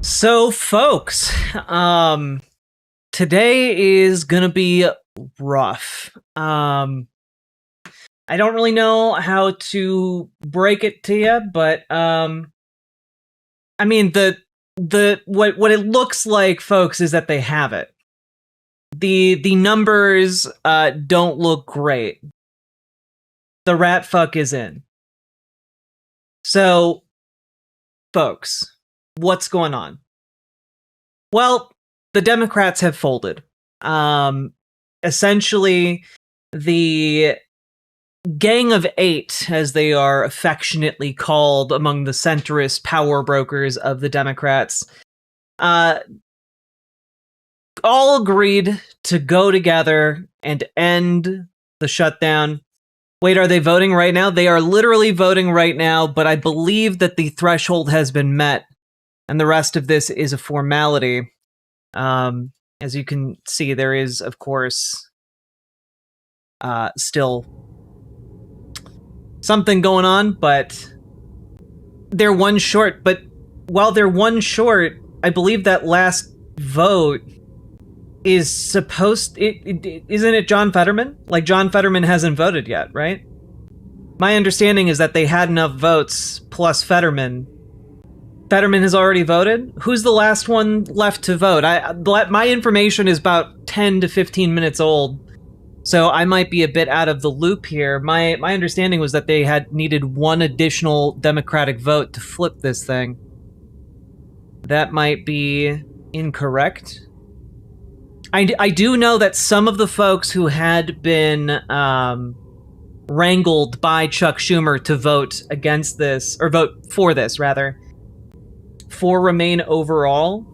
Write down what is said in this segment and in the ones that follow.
So, folks, today is gonna be rough. I don't really know how to break it to you, but I mean what it looks like, folks, is that they have it. The numbers don't look great. The rat fuck is in. So, folks, what's going on? Well, the Democrats have folded. Essentially, the Gang of Eight, as they are affectionately called among the centrist power brokers of the Democrats, all agreed to go together and end the shutdown. Wait, are they voting right now? They are literally voting right now, but I believe that the threshold has been met, and the rest of this is a formality. As you can see, there is, of course, still something going on, but they're one short. But while they're one short, I believe that last vote is supposed... isn't it John Fetterman? Like, John Fetterman hasn't voted yet, right? My understanding is that they had enough votes plus Fetterman. Fetterman has already voted? Who's the last one left to vote? My information is about 10 to 15 minutes old, so I might be a bit out of the loop here. My understanding was that they had needed one additional Democratic vote to flip this thing. That might be incorrect. I do know that some of the folks who had been wrangled by Chuck Schumer to vote against this, or vote for this, rather, for Remain overall,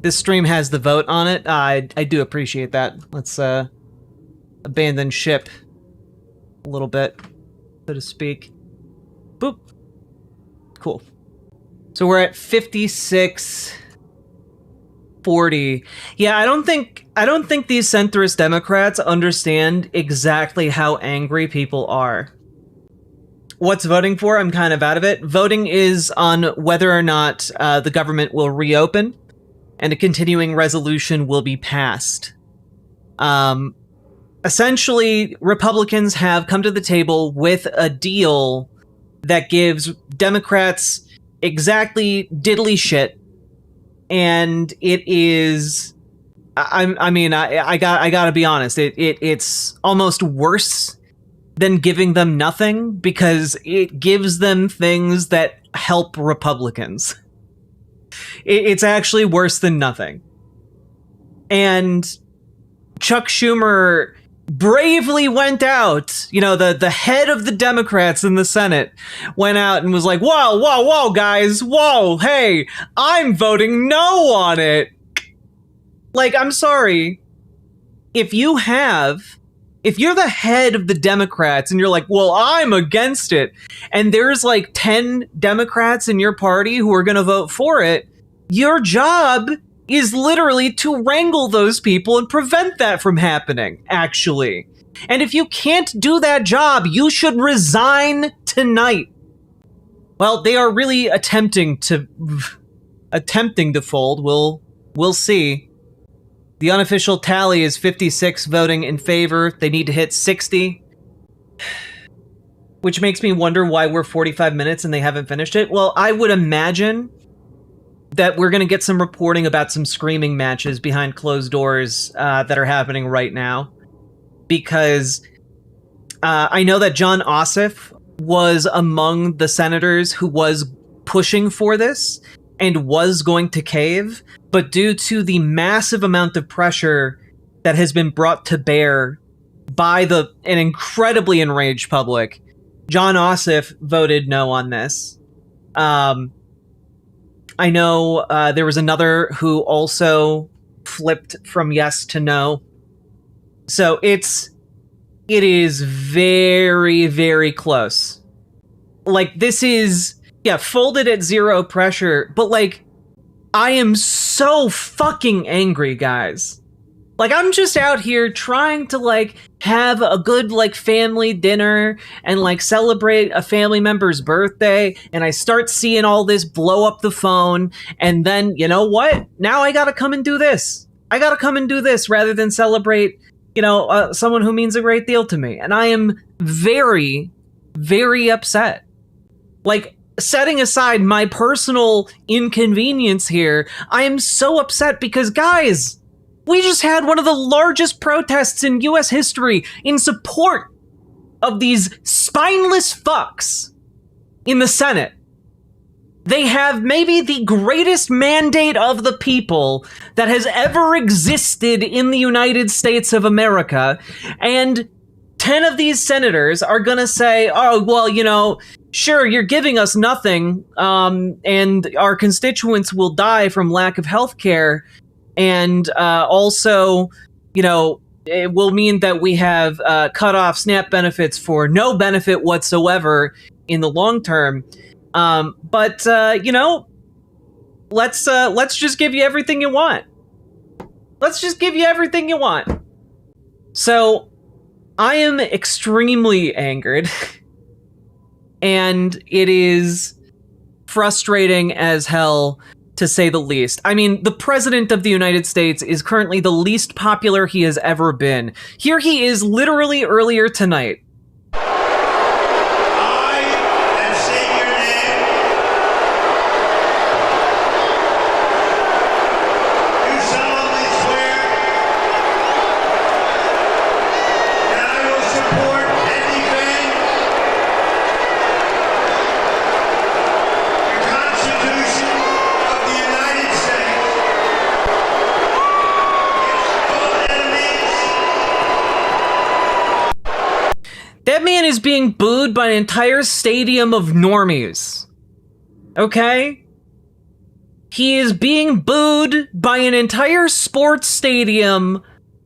this stream has the vote on it. I do appreciate that. Let's abandon ship a little bit, so to speak. Boop. Cool. So we're at 56-40. Yeah, I don't think these centrist Democrats understand exactly how angry people are. What's voting for? I'm kind of out of it. Voting is on whether or not the government will reopen and a continuing resolution will be passed. Essentially, Republicans have come to the table with a deal that gives Democrats exactly diddly shit, and it is... I gotta be honest. It's almost worse than giving them nothing, because it gives them things that help Republicans. It's actually worse than nothing. And Chuck Schumer bravely went out, the head of the Democrats in the Senate went out and was like, whoa, guys, whoa, hey, I'm voting no on it. Like, I'm sorry. If you're the head of the Democrats and you're like, well, I'm against it, and there's like 10 Democrats in your party who are going to vote for it, your job is literally to wrangle those people and prevent that from happening, actually. And if you can't do that job, you should resign tonight. Well, they are really attempting to fold. We'll see. The unofficial tally is 56 voting in favor. They need to hit 60. Which makes me wonder why we're 45 minutes and they haven't finished it. Well, I would imagine that we're going to get some reporting about some screaming matches behind closed doors that are happening right now. Because I know that Jon Ossoff was among the senators who was pushing for this and was going to cave, but due to the massive amount of pressure that has been brought to bear by an incredibly enraged public, Jon Ossoff voted no on this. I know there was another who also flipped from yes to no. So it is very, very close. Like, this is... yeah, folded at zero pressure, but, like, I am so fucking angry, guys. Like, I'm just out here trying to, like, have a good like family dinner and like celebrate a family member's birthday, and I start seeing all this blow up the phone, and then you know what? Now I gotta come and do this. I gotta come and do this rather than celebrate, someone who means a great deal to me. And I am very, very upset. Like, setting aside my personal inconvenience here, I am so upset because, guys, we just had one of the largest protests in US history in support of these spineless fucks in the Senate. They have maybe the greatest mandate of the people that has ever existed in the United States of America, and 10 of these senators are gonna say, oh, well, sure, you're giving us nothing, and our constituents will die from lack of health care. And also, it will mean that we have cut off SNAP benefits for no benefit whatsoever in the long term. But let's just give you everything you want. Let's just give you everything you want. So I am extremely angered, and it is frustrating as hell, to say the least. I mean, the president of the United States is currently the least popular he has ever been. Here he is literally earlier tonight. I am saying your name. You solemnly swear that I will support and defend the Constitution of the United States against all enemies. That man is being booed by an entire stadium of normies. Okay? He is being booed by an entire sports stadium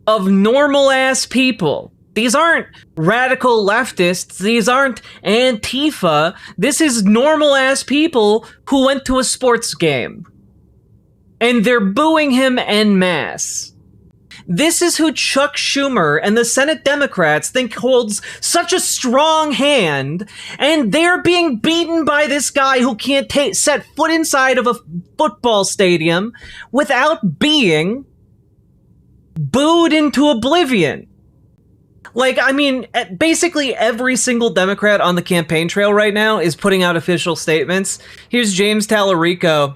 of normal-ass people. These aren't radical leftists. These aren't Antifa. This is normal-ass people who went to a sports game. And they're booing him en masse. This is who Chuck Schumer and the Senate Democrats think holds such a strong hand, and they're being beaten by this guy who can't set foot inside of a football stadium without being booed into oblivion. Like, I mean, basically every single Democrat on the campaign trail right now is putting out official statements. Here's James Tallarico.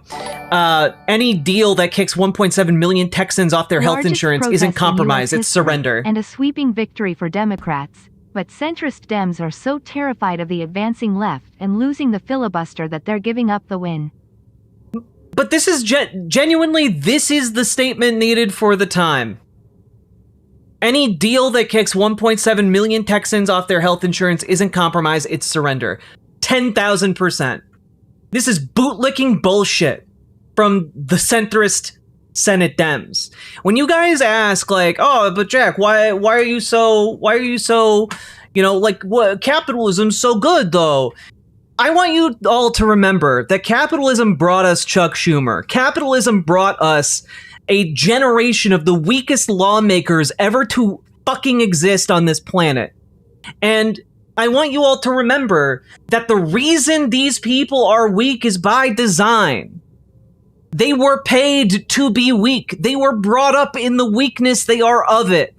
Any deal that kicks 1.7 million Texans off their health insurance isn't compromise, it's surrender. And a sweeping victory for Democrats. But centrist Dems are so terrified of the advancing left and losing the filibuster that they're giving up the win. But this is genuinely, this is the statement needed for the time. Any deal that kicks 1.7 million Texans off their health insurance isn't compromise, it's surrender. 10,000%. This is bootlicking bullshit from the centrist Senate Dems. When you guys ask, like, oh, but Jack, why are you so, what, capitalism's so good, though? I want you all to remember that capitalism brought us Chuck Schumer. Capitalism brought us a generation of the weakest lawmakers ever to fucking exist on this planet. And I want you all to remember that the reason these people are weak is by design. They were paid to be weak. They were brought up in the weakness they are of it.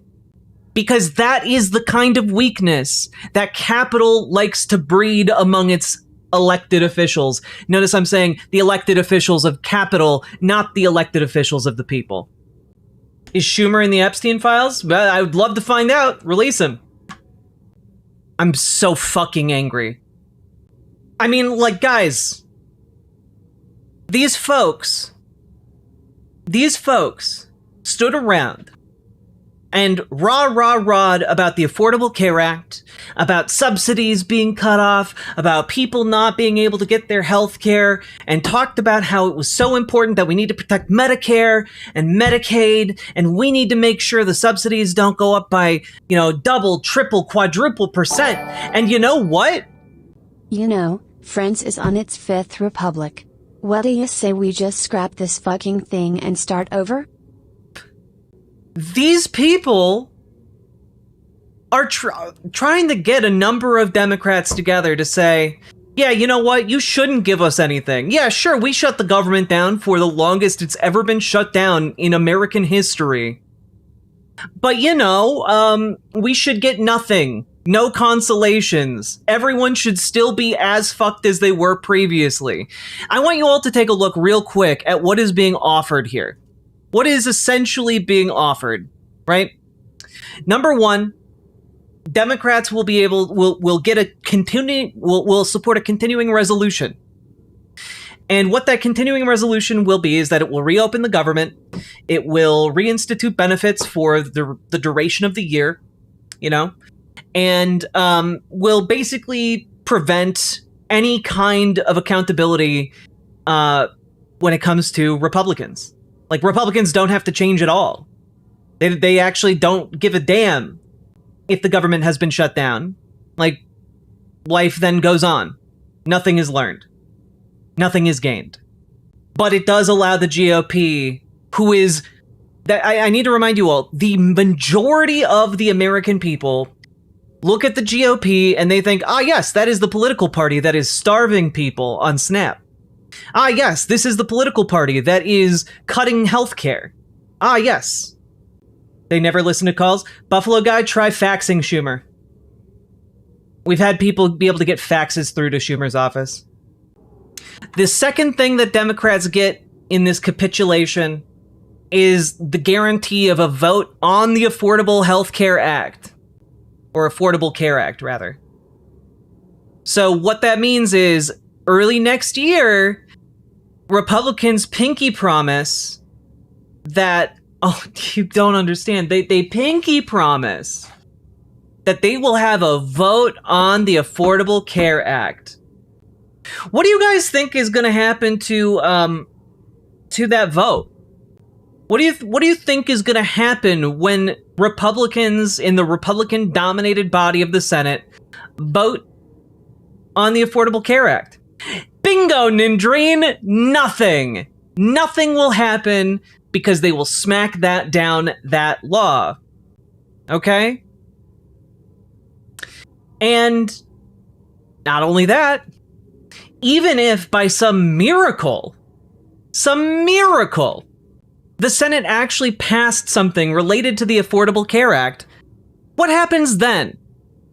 Because that is the kind of weakness that capital likes to breed among its elected officials. Notice I'm saying the elected officials of capital, not the elected officials of the people. Is Schumer in the Epstein files? Well, I would love to find out. Release him. I'm so fucking angry. I mean, like, guys, these folks stood around and rah-rah-rah'd about the Affordable Care Act, about subsidies being cut off, about people not being able to get their health care, and talked about how it was so important that we need to protect Medicare and Medicaid, and we need to make sure the subsidies don't go up by, double, triple, quadruple %. And you know what? France is on its 5th republic. What do you say we just scrap this fucking thing and start over? These people are trying to get a number of Democrats together to say, yeah, you know what? You shouldn't give us anything. Yeah, sure, we shut the government down for the longest it's ever been shut down in American history. But, you know, we should get nothing. No consolations. Everyone should still be as fucked as they were previously. I want you all to take a look real quick at what is being offered here. What is essentially being offered, right? Number one, Democrats will be able will get a will support a continuing resolution. And what that continuing resolution will be is that it will reopen the government, it will reinstitute benefits for the duration of the year, you know, and will basically prevent any kind of accountability when it comes to Republicans. Like, Republicans don't have to change at all. They actually don't give a damn if the government has been shut down. Like, life then goes on. Nothing is learned. Nothing is gained. But it does allow the GOP, who is... I need to remind you all, the majority of the American people look at the GOP and they think, ah, yes, that is the political party that is starving people on SNAP. Ah, yes, this is the political party that is cutting healthcare. Ah, yes. They never listen to calls. Buffalo guy, try faxing Schumer. We've had people be able to get faxes through to Schumer's office. The second thing that Democrats get in this capitulation is the guarantee of a vote on the Affordable Health Care Act. Or Affordable Care Act, rather. So what that means is, early next year, Republicans pinky promise that... Oh, you don't understand. They pinky promise that they will have a vote on the Affordable Care Act. What do you guys think is going to happen to that vote? What do you think is going to happen when Republicans in the Republican-dominated body of the Senate vote on the Affordable Care Act? Bingo, Nindreen! Nothing! Nothing will happen because they will smack that down, that law. Okay? And not only that, even if by some miracle, the Senate actually passed something related to the Affordable Care Act, what happens then?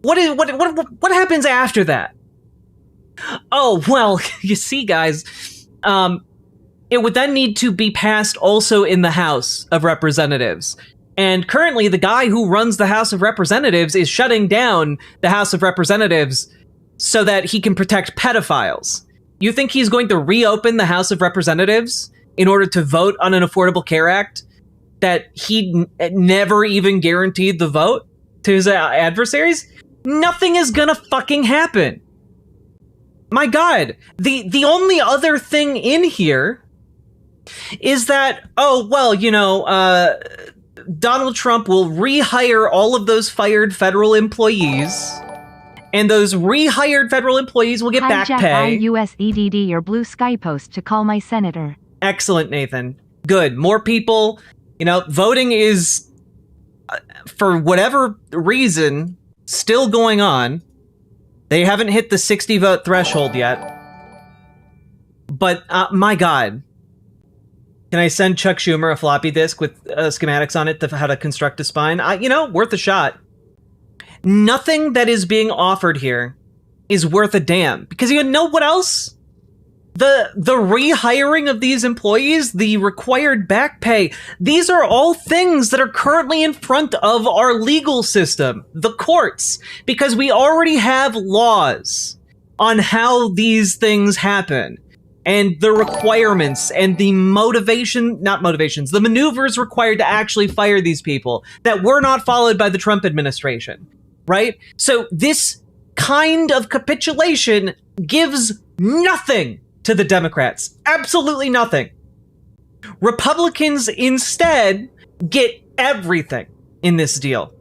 What happens after that? Oh, well, you see, guys, it would then need to be passed also in the House of Representatives. And currently, the guy who runs the House of Representatives is shutting down the House of Representatives so that he can protect pedophiles. You think he's going to reopen the House of Representatives in order to vote on an Affordable Care Act that he never even guaranteed the vote to his adversaries? Nothing is gonna fucking happen. My God, the only other thing in here is that, oh, well, you know, Donald Trump will rehire all of those fired federal employees, and those rehired federal employees will get back pay. IUSEDD your blue sky post to call my senator. Excellent, Nathan. Good. More people, you know, voting is, for whatever reason, still going on. They haven't hit the 60 vote threshold yet. But, my God. Can I send Chuck Schumer a floppy disk with schematics on it to how to construct a spine? You know, worth a shot. Nothing that is being offered here is worth a damn. Because you know what else? The rehiring of these employees, the required back pay, these are all things that are currently in front of our legal system, the courts, because we already have laws on how these things happen. And the requirements and the the maneuvers required to actually fire these people that were not followed by the Trump administration, right? So this kind of capitulation gives nothing to the Democrats. Absolutely nothing. Republicans instead get everything in this deal.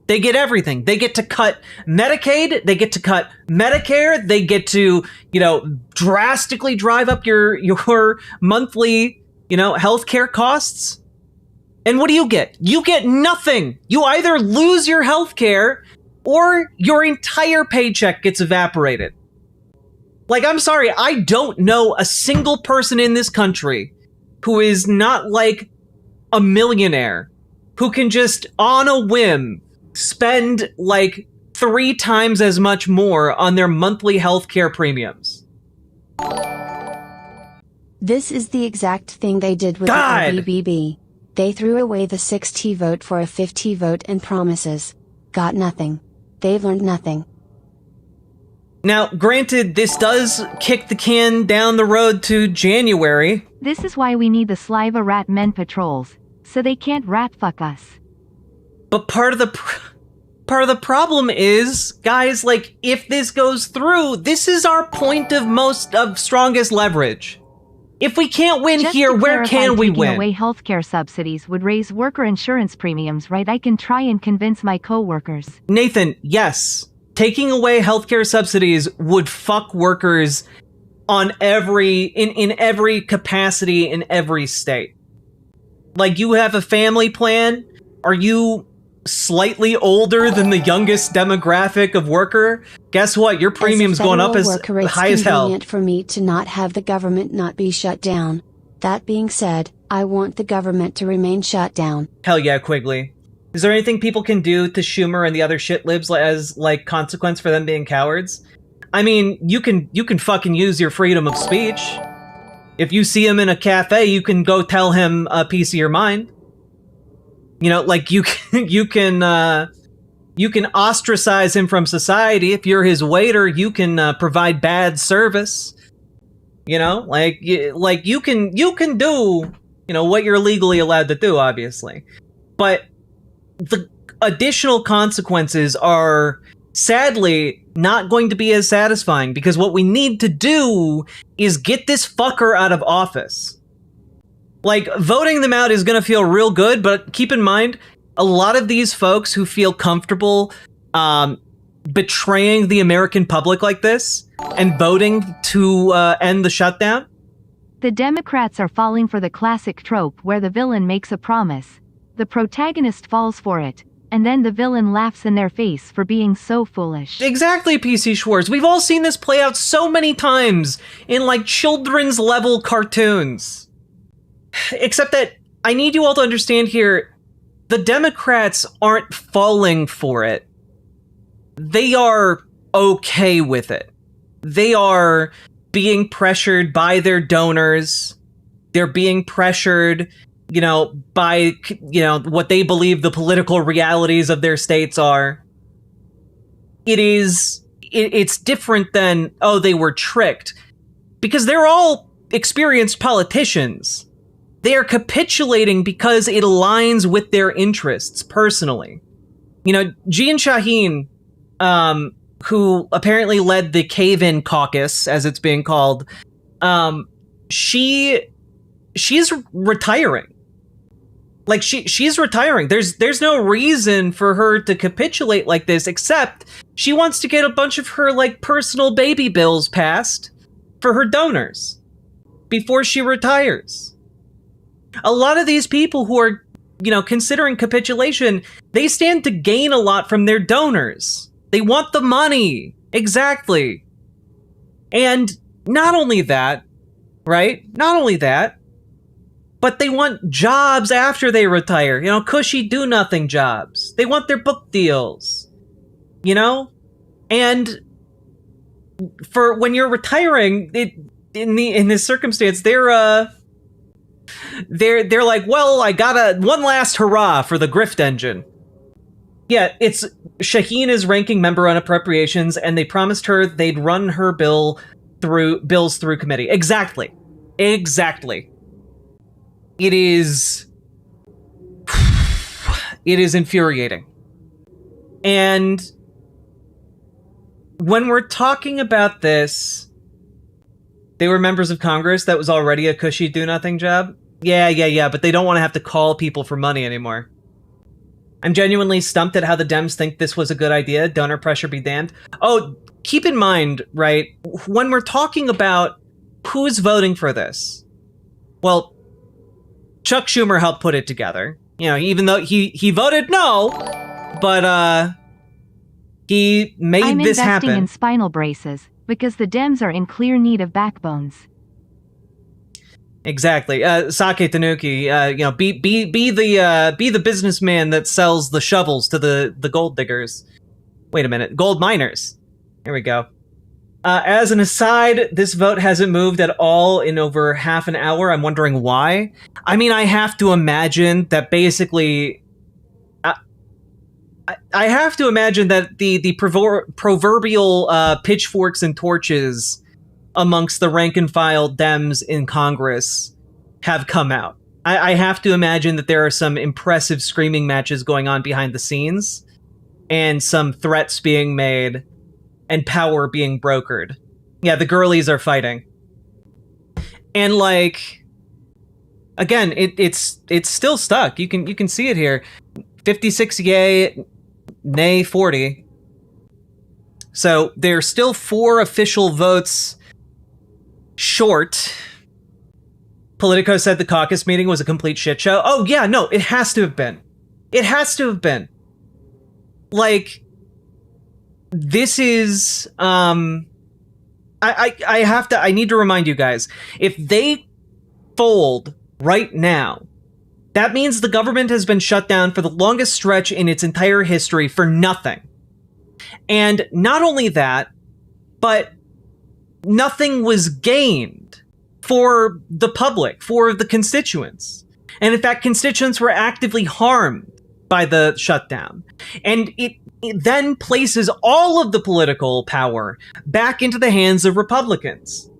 They get everything. They get to cut Medicaid. They get to cut Medicare. They get to, you know, drastically drive up your monthly, you know, healthcare costs. And what do you get? You get nothing. You either lose your health care or your entire paycheck gets evaporated. Like, I'm sorry, I don't know a single person in this country who is not like a millionaire who can just, on a whim, spend like 3 times as much more on their monthly healthcare premiums. This is the exact thing they did with God. the BBB. They threw away the 6T vote for a 5T vote and promises. Got nothing. They've learned nothing. Now, granted, this does kick the can down the road to January. This is why we need the Sliva rat men patrols, so they can't rat fuck us. But part of the problem is, guys, like, if this goes through, this is our point of strongest leverage. If we can't win Just here, to where clarify, can we taking win? away healthcare subsidies would raise worker insurance premiums, right? I can try and convince my co-workers. Nathan, yes. Taking away healthcare subsidies would fuck workers on in every capacity in every state. Like, you have a family plan? Are you slightly older than the youngest demographic of worker? Guess what? Your premium's going up as high as hell. It's convenient for me to not have the government not be shut down. That being said, I want the government to remain shut down. Hell yeah, Quigley. Is there anything people can do to Schumer and the other shitlibs as, like, consequence for them being cowards? I mean, you can fucking use your freedom of speech. If you see him in a cafe, you can go tell him a piece of your mind. You know, like, you can ostracize him from society. If you're his waiter, you can provide bad service. You know, like you can do, you know, what you're legally allowed to do, obviously. But the additional consequences are sadly not going to be as satisfying, because what we need to do is get this fucker out of office. Like, voting them out is going to feel real good, but keep in mind, a lot of these folks who feel comfortable betraying the American public like this and voting to end the shutdown. The Democrats are falling for the classic trope where the villain makes a promise, the protagonist falls for it, and then the villain laughs in their face for being so foolish. Exactly, PC Schwartz. We've all seen this play out so many times in, like, children's level cartoons. Except that I need you all to understand here, the Democrats aren't falling for it. They are okay with it. They are being pressured by their donors. They're being pressured, you know, by, you know, what they believe the political realities of their states are. It's different than, oh, they were tricked. Because they're all experienced politicians. They are capitulating because it aligns with their interests, personally. You know, Jeanne Shaheen, who apparently led the Cave-In Caucus, as it's being called, she's retiring. Like, she's retiring. There's no reason for her to capitulate like this, except she wants to get a bunch of her, like, personal baby bills passed for her donors before she retires. A lot of these people who are, you know, considering capitulation, they stand to gain a lot from their donors. They want the money. Exactly. And not only that, right? Not only that, but they want jobs after they retire. You know, cushy do-nothing jobs. They want their book deals. You know? And for when you're retiring, in this circumstance, they're like, well, I got one last hurrah for the grift engine. Yeah, it's Shaheen is ranking member on appropriations, and they promised her they'd run her bills through committee. Exactly. It is infuriating. And when we're talking about this, they were members of Congress. That was already a cushy do-nothing job. Yeah, but they don't want to have to call people for money anymore. I'm genuinely stumped at how the Dems think this was a good idea. Donor pressure be damned. Oh, keep in mind, right, when we're talking about who's voting for this, well, Chuck Schumer helped put it together. You know, even though he voted no, but he made I'm this investing happen. in spinal braces because the Dems are in clear need of backbones. Exactly. Sake Tanuki, you know, be the businessman that sells the shovels to the gold diggers. Wait a minute, gold miners. Here we go. As an aside, this vote hasn't moved at all in over half an hour. I'm wondering why. I mean, I have to imagine that basically... I have to imagine that the proverbial pitchforks and torches amongst the rank-and-file Dems in Congress have come out. I have to imagine that there are some impressive screaming matches going on behind the scenes, and some threats being made, and power being brokered. Yeah, the girlies are fighting. And like, again, it's still stuck. You can see it here. 56 yay, nay 40. So there's still 4 official votes short. Politico said the caucus meeting was a complete shit show. Oh yeah, no, it has to have been. It has to have been. Like, this is, I need to remind you guys, if they fold right now, that means the government has been shut down for the longest stretch in its entire history for nothing. And not only that, but nothing was gained for the public, for the constituents. And in fact, constituents were actively harmed by the shutdown. And it then places all of the political power back into the hands of Republicans.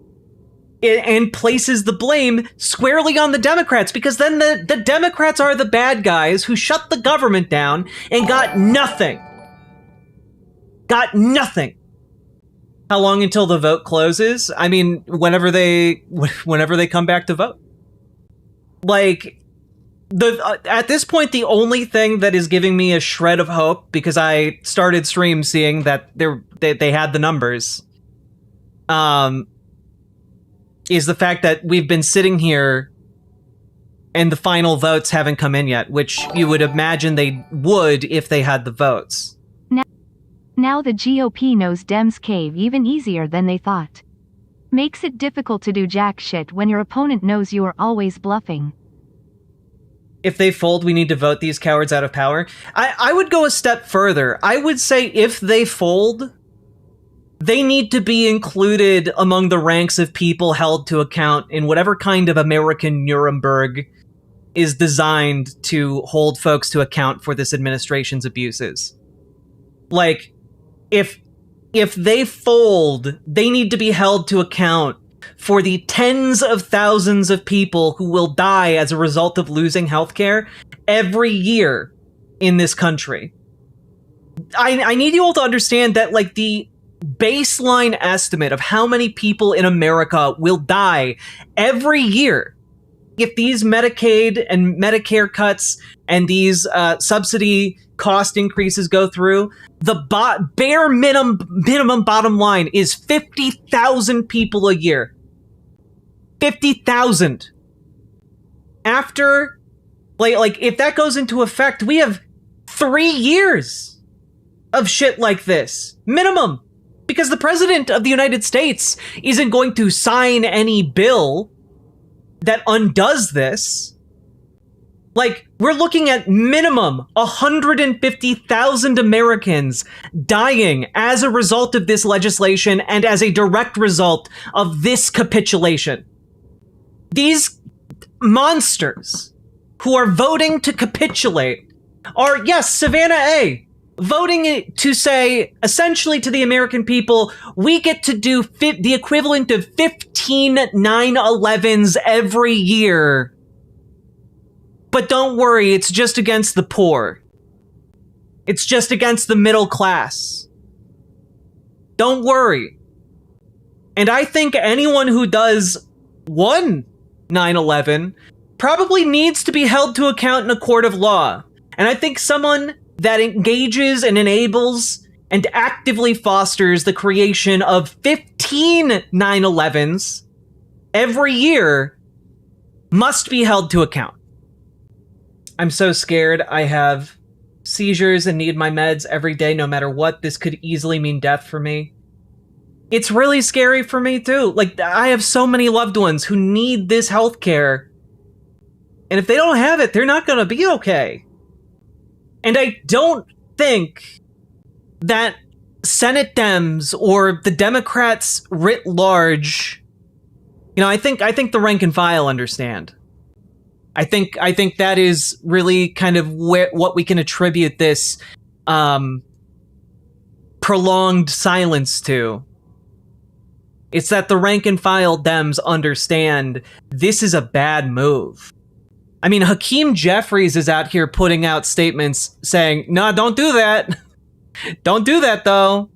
And places the blame squarely on the Democrats, because then the Democrats are the bad guys who shut the government down and got nothing. Got nothing. How long until the vote closes? I mean, whenever they come back to vote. Like, at this point, the only thing that is giving me a shred of hope, because I started stream seeing that they had the numbers, is the fact that we've been sitting here and the final votes haven't come in yet, which you would imagine they would if they had the votes. Now the GOP knows Dems cave even easier than they thought. Makes it difficult to do jack shit when your opponent knows you are always bluffing. If they fold, we need to vote these cowards out of power. I would go a step further. I would say if they fold, they need to be included among the ranks of people held to account in whatever kind of American Nuremberg is designed to hold folks to account for this administration's abuses. Like, if they fold, they need to be held to account for the tens of thousands of people who will die as a result of losing healthcare every year in this country. I need you all to understand that, like, the baseline estimate of how many people in America will die every year if these Medicaid and Medicare cuts and these subsidy cost increases go through, the bare minimum bottom line is 50,000 people a year. 50,000. After, like, if that goes into effect, we have 3 years of shit like this. Minimum. Because the President of the United States isn't going to sign any bill that undoes this. Like, we're looking at minimum 150,000 Americans dying as a result of this legislation and as a direct result of this capitulation. These monsters who are voting to capitulate are, yes, Savannah A., voting to say, essentially to the American people, we get to do the equivalent of 15 9/11s every year. But don't worry, it's just against the poor. It's just against the middle class. Don't worry. And I think anyone who does one 9/11 probably needs to be held to account in a court of law. And I think someone that engages and enables and actively fosters the creation of 15 9/11s every year must be held to account. I'm so scared. I have seizures and need my meds every day, no matter what. This could easily mean death for me. It's really scary for me, too. Like, I have so many loved ones who need this healthcare. And if they don't have it, they're not going to be okay. And I don't think that Senate Dems or the Democrats writ large, you know, I think the rank and file understand. I think that is really kind of what we can attribute this prolonged silence to. It's that the rank and file Dems understand this is a bad move. I mean, Hakeem Jeffries is out here putting out statements saying, "No, don't do that. Don't do that, though."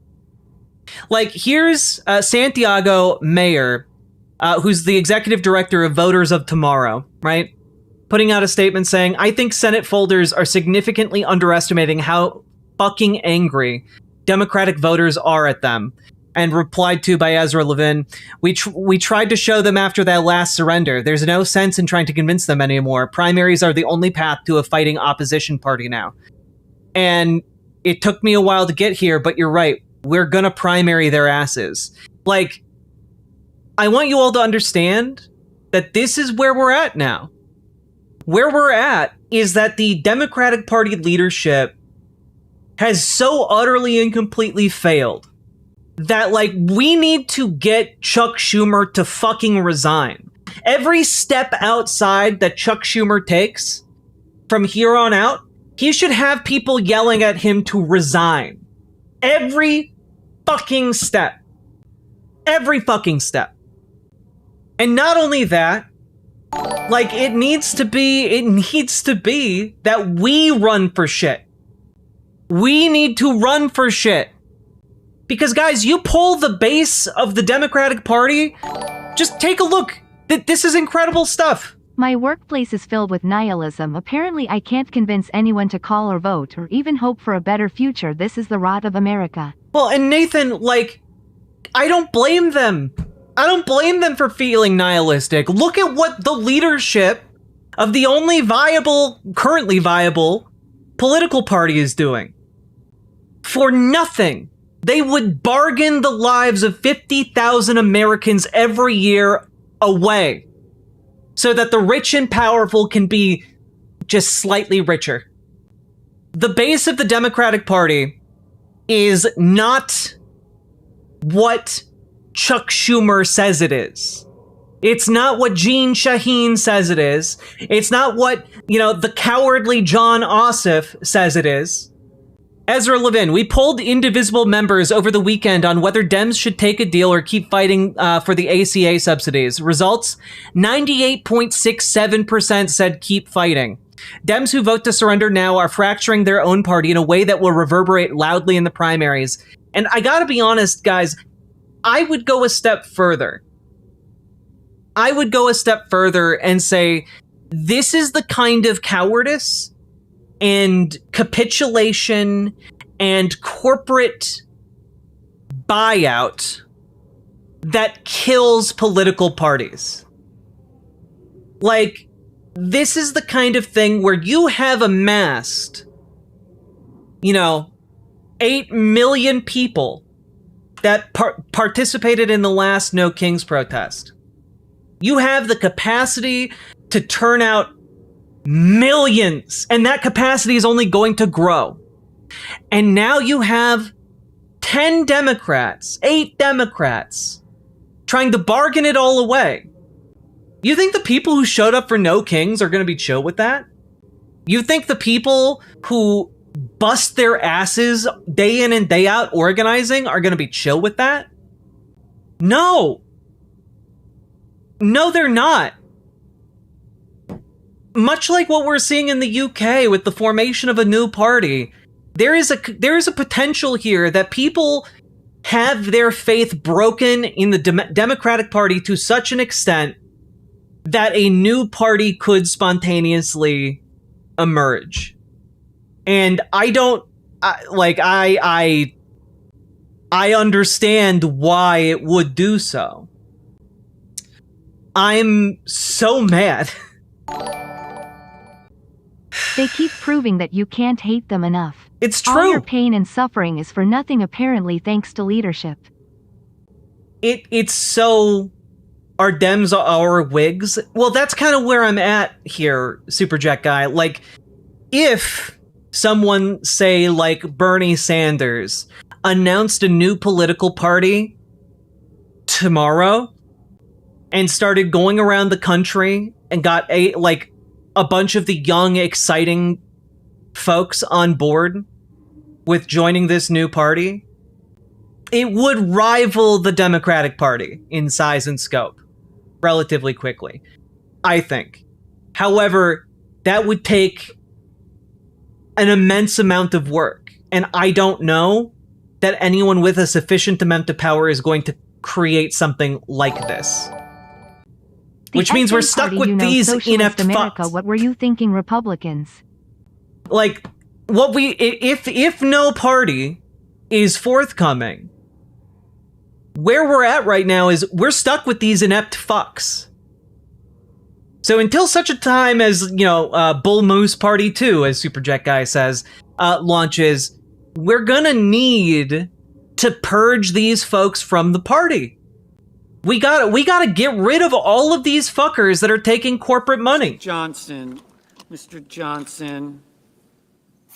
Like, here's Santiago Mayer, who's the executive director of Voters of Tomorrow, right? Putting out a statement saying, "I think Senate folders are significantly underestimating how fucking angry Democratic voters are at them." And replied to by Ezra Levin, we tried to show them after that last surrender. There's no sense in trying to convince them anymore. Primaries are the only path to a fighting opposition party now. And it took me a while to get here, but you're right. We're gonna primary their asses. Like, I want you all to understand that this is where we're at now. Where we're at is that the Democratic Party leadership has so utterly and completely failed that, like, we need to get Chuck Schumer to fucking resign. Every step outside that Chuck Schumer takes from here on out, he should have people yelling at him to resign. Every fucking step. Every fucking step. And not only that, like, it needs to be that we run for shit. We need to run for shit. Because, guys, you pull the base of the Democratic Party, just take a look. This is incredible stuff. My workplace is filled with nihilism. Apparently I can't convince anyone to call or vote or even hope for a better future. This is the rot of America. Well, and Nathan, like, I don't blame them. I don't blame them for feeling nihilistic. Look at what the leadership of the only currently viable political party is doing. For nothing. They would bargain the lives of 50,000 Americans every year away so that the rich and powerful can be just slightly richer. The base of the Democratic Party is not what Chuck Schumer says it is. It's not what Shaheen says it is. It's not what, the cowardly John Ossoff says it is. Ezra Levin, we polled indivisible members over the weekend on whether Dems should take a deal or keep fighting for the ACA subsidies. Results, 98.67% said keep fighting. Dems who vote to surrender now are fracturing their own party in a way that will reverberate loudly in the primaries. And I gotta be honest, guys, I would go a step further. I would go a step further and say, this is the kind of cowardice and capitulation and corporate buyout that kills political parties. Like, this is the kind of thing where you have amassed, 8 million people that participated in the last No Kings protest. You have the capacity to turn out millions, and that capacity is only going to grow. And now you have 8 Democrats, trying to bargain it all away. You think the people who showed up for No Kings are going to be chill with that? You think the people who bust their asses day in and day out organizing are going to be chill with that? No. No, they're not. Much like what we're seeing in the UK with the formation of a new party, there is a potential here that people have their faith broken in the Democratic Party to such an extent that a new party could spontaneously emerge. And I understand why it would do so. I'm so mad. They keep proving that you can't hate them enough. It's true. All your pain and suffering is for nothing apparently thanks to leadership. It's so... Are Dems our Whigs? Well, that's kind of where I'm at here, Superjet Guy. Like, if someone, say, like Bernie Sanders, announced a new political party tomorrow and started going around the country and got a bunch of the young, exciting folks on board with joining this new party, it would rival the Democratic Party in size and scope relatively quickly, I think. However, that would take an immense amount of work, and I don't know that anyone with a sufficient amount of power is going to create something like this. Which means we're stuck with these inept America, fucks. what were you thinking, Republicans? Like, if no party is forthcoming, where we're at right now is we're stuck with these inept fucks. So until such a time as, Bull Moose Party 2, as Superjet Guy says, launches, we're gonna need to purge these folks from the party. We gotta get rid of all of these fuckers that are taking corporate money. Mr. Johnson,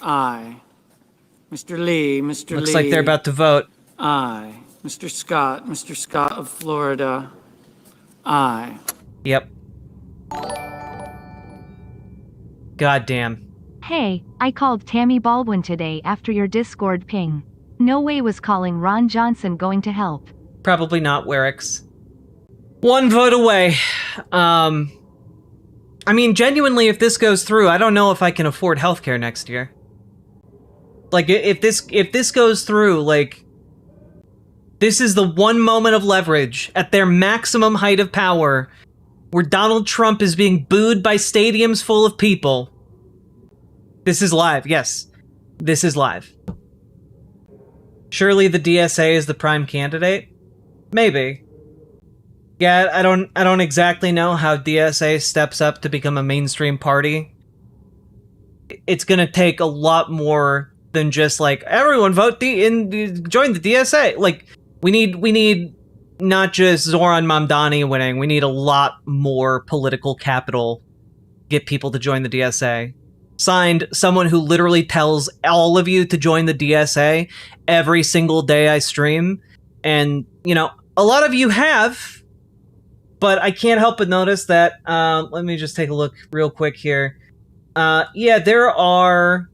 aye. Mr. Lee, Mr. Lee. Looks like they're about to vote. Aye. Mr. Scott of Florida, aye. Yep. Goddamn. Hey, I called Tammy Baldwin today after your Discord ping. No way was calling Ron Johnson going to help. Probably not, Werix. One vote away. I mean, genuinely, if this goes through, I don't know if I can afford healthcare next year. Like, if this goes through, like, this is the one moment of leverage at their maximum height of power where Donald Trump is being booed by stadiums full of people. This is live, yes. This is live. Surely the DSA is the prime candidate? Maybe. Yeah, I don't exactly know how DSA steps up to become a mainstream party. It's gonna take a lot more than just like, everyone vote join the DSA. Like, we need not just Zoran Mamdani winning, we need a lot more political capital to get people to join the DSA. Signed, someone who literally tells all of you to join the DSA every single day I stream. And, a lot of you have, but I can't help but notice that, let me just take a look real quick here. Yeah, there are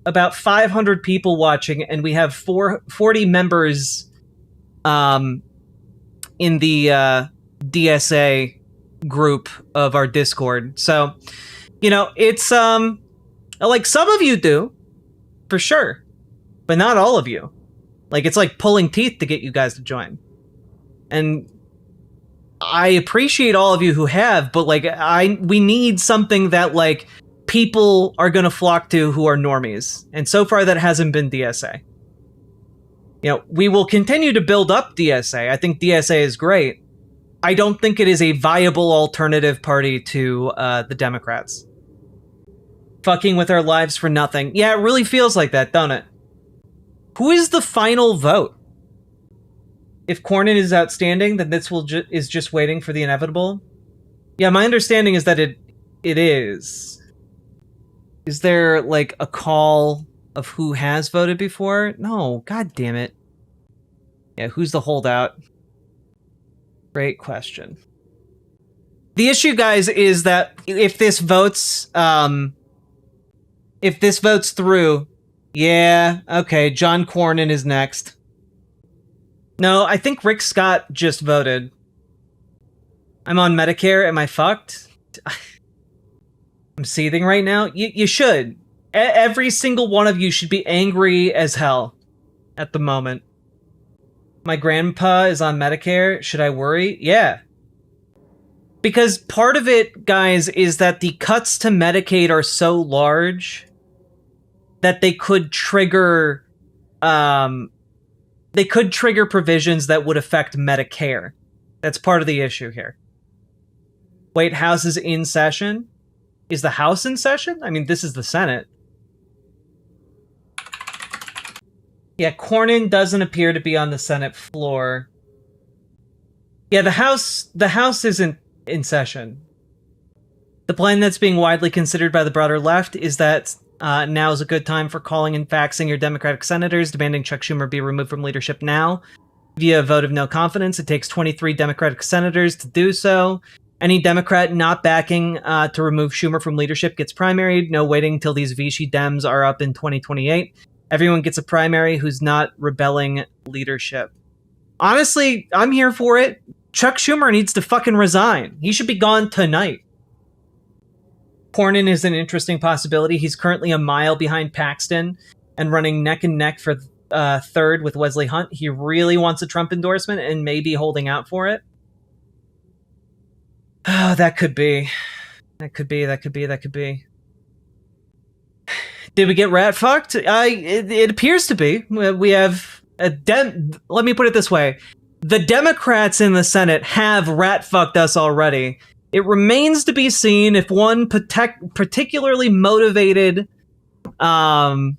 about 500 people watching, and we have 40 members in the DSA group of our Discord. So, it's like some of you do, for sure, but not all of you. Like, it's like pulling teeth to get you guys to join. And I appreciate all of you who have, but like we need something that like people are gonna flock to who are normies. And so far that hasn't been DSA. We will continue to build up DSA. I think DSA is great. I don't think it is a viable alternative party to the Democrats. Fucking with our lives for nothing. Yeah, it really feels like that, don't it? Who is the final vote? If Cornyn is outstanding, then this is just waiting for the inevitable. Yeah, my understanding is that it is. Is there like a call of who has voted before? No, god damn it. Yeah, who's the holdout? Great question. The issue, guys, is that if this votes through, yeah, okay, John Cornyn is next. No, I think Rick Scott just voted. I'm on Medicare. Am I fucked? I'm seething right now. You should. Every single one of you should be angry as hell at the moment. My grandpa is on Medicare. Should I worry? Yeah. Because part of it, guys, is that the cuts to Medicaid are so large that they could trigger provisions that would affect Medicare. That's part of the issue here. Wait, House is in session? Is the House in session? I mean, this is the Senate. Yeah, Cornyn doesn't appear to be on the Senate floor. Yeah, the House isn't in session. The plan that's being widely considered by the broader left is that now is a good time for calling and faxing your Democratic senators, demanding Chuck Schumer be removed from leadership now. Via a vote of no confidence, it takes 23 Democratic senators to do so. Any Democrat not backing to remove Schumer from leadership gets primaried. No waiting until these Vichy Dems are up in 2028. Everyone gets a primary who's not rebelling leadership. Honestly, I'm here for it. Chuck Schumer needs to fucking resign. He should be gone tonight. Cornyn is an interesting possibility. He's currently a mile behind Paxton and running neck and neck for third with Wesley Hunt. He really wants a Trump endorsement and may be holding out for it. Oh, that could be. That could be. Did we get rat fucked? It appears to be. We have let me put it this way. The Democrats in the Senate have rat fucked us already. It remains to be seen if one particularly motivated and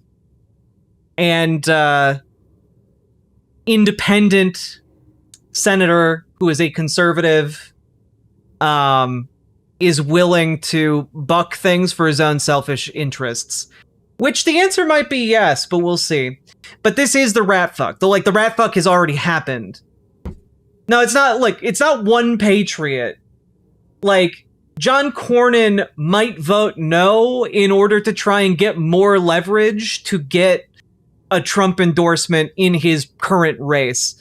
independent senator who is a conservative is willing to buck things for his own selfish interests. Which the answer might be yes, but we'll see. But this is the rat fuck. The rat fuck has already happened. No, it's not one patriot. Like, John Cornyn might vote no in order to try and get more leverage to get a Trump endorsement in his current race,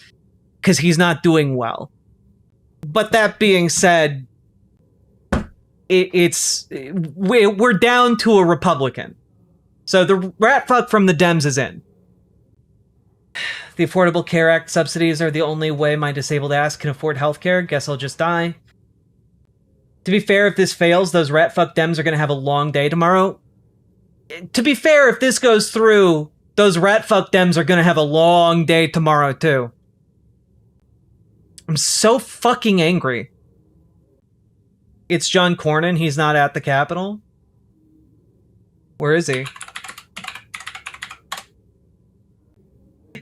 because he's not doing well. But that being said, we're down to a Republican. So the rat fuck from the Dems is in. The Affordable Care Act subsidies are the only way my disabled ass can afford healthcare. Guess I'll just die. To be fair, if this fails, those rat fuck Dems are going to have a long day tomorrow. To be fair, if this goes through, those rat fuck Dems are going to have a long day tomorrow too. I'm so fucking angry. It's John Cornyn. He's not at the Capitol. Where is he?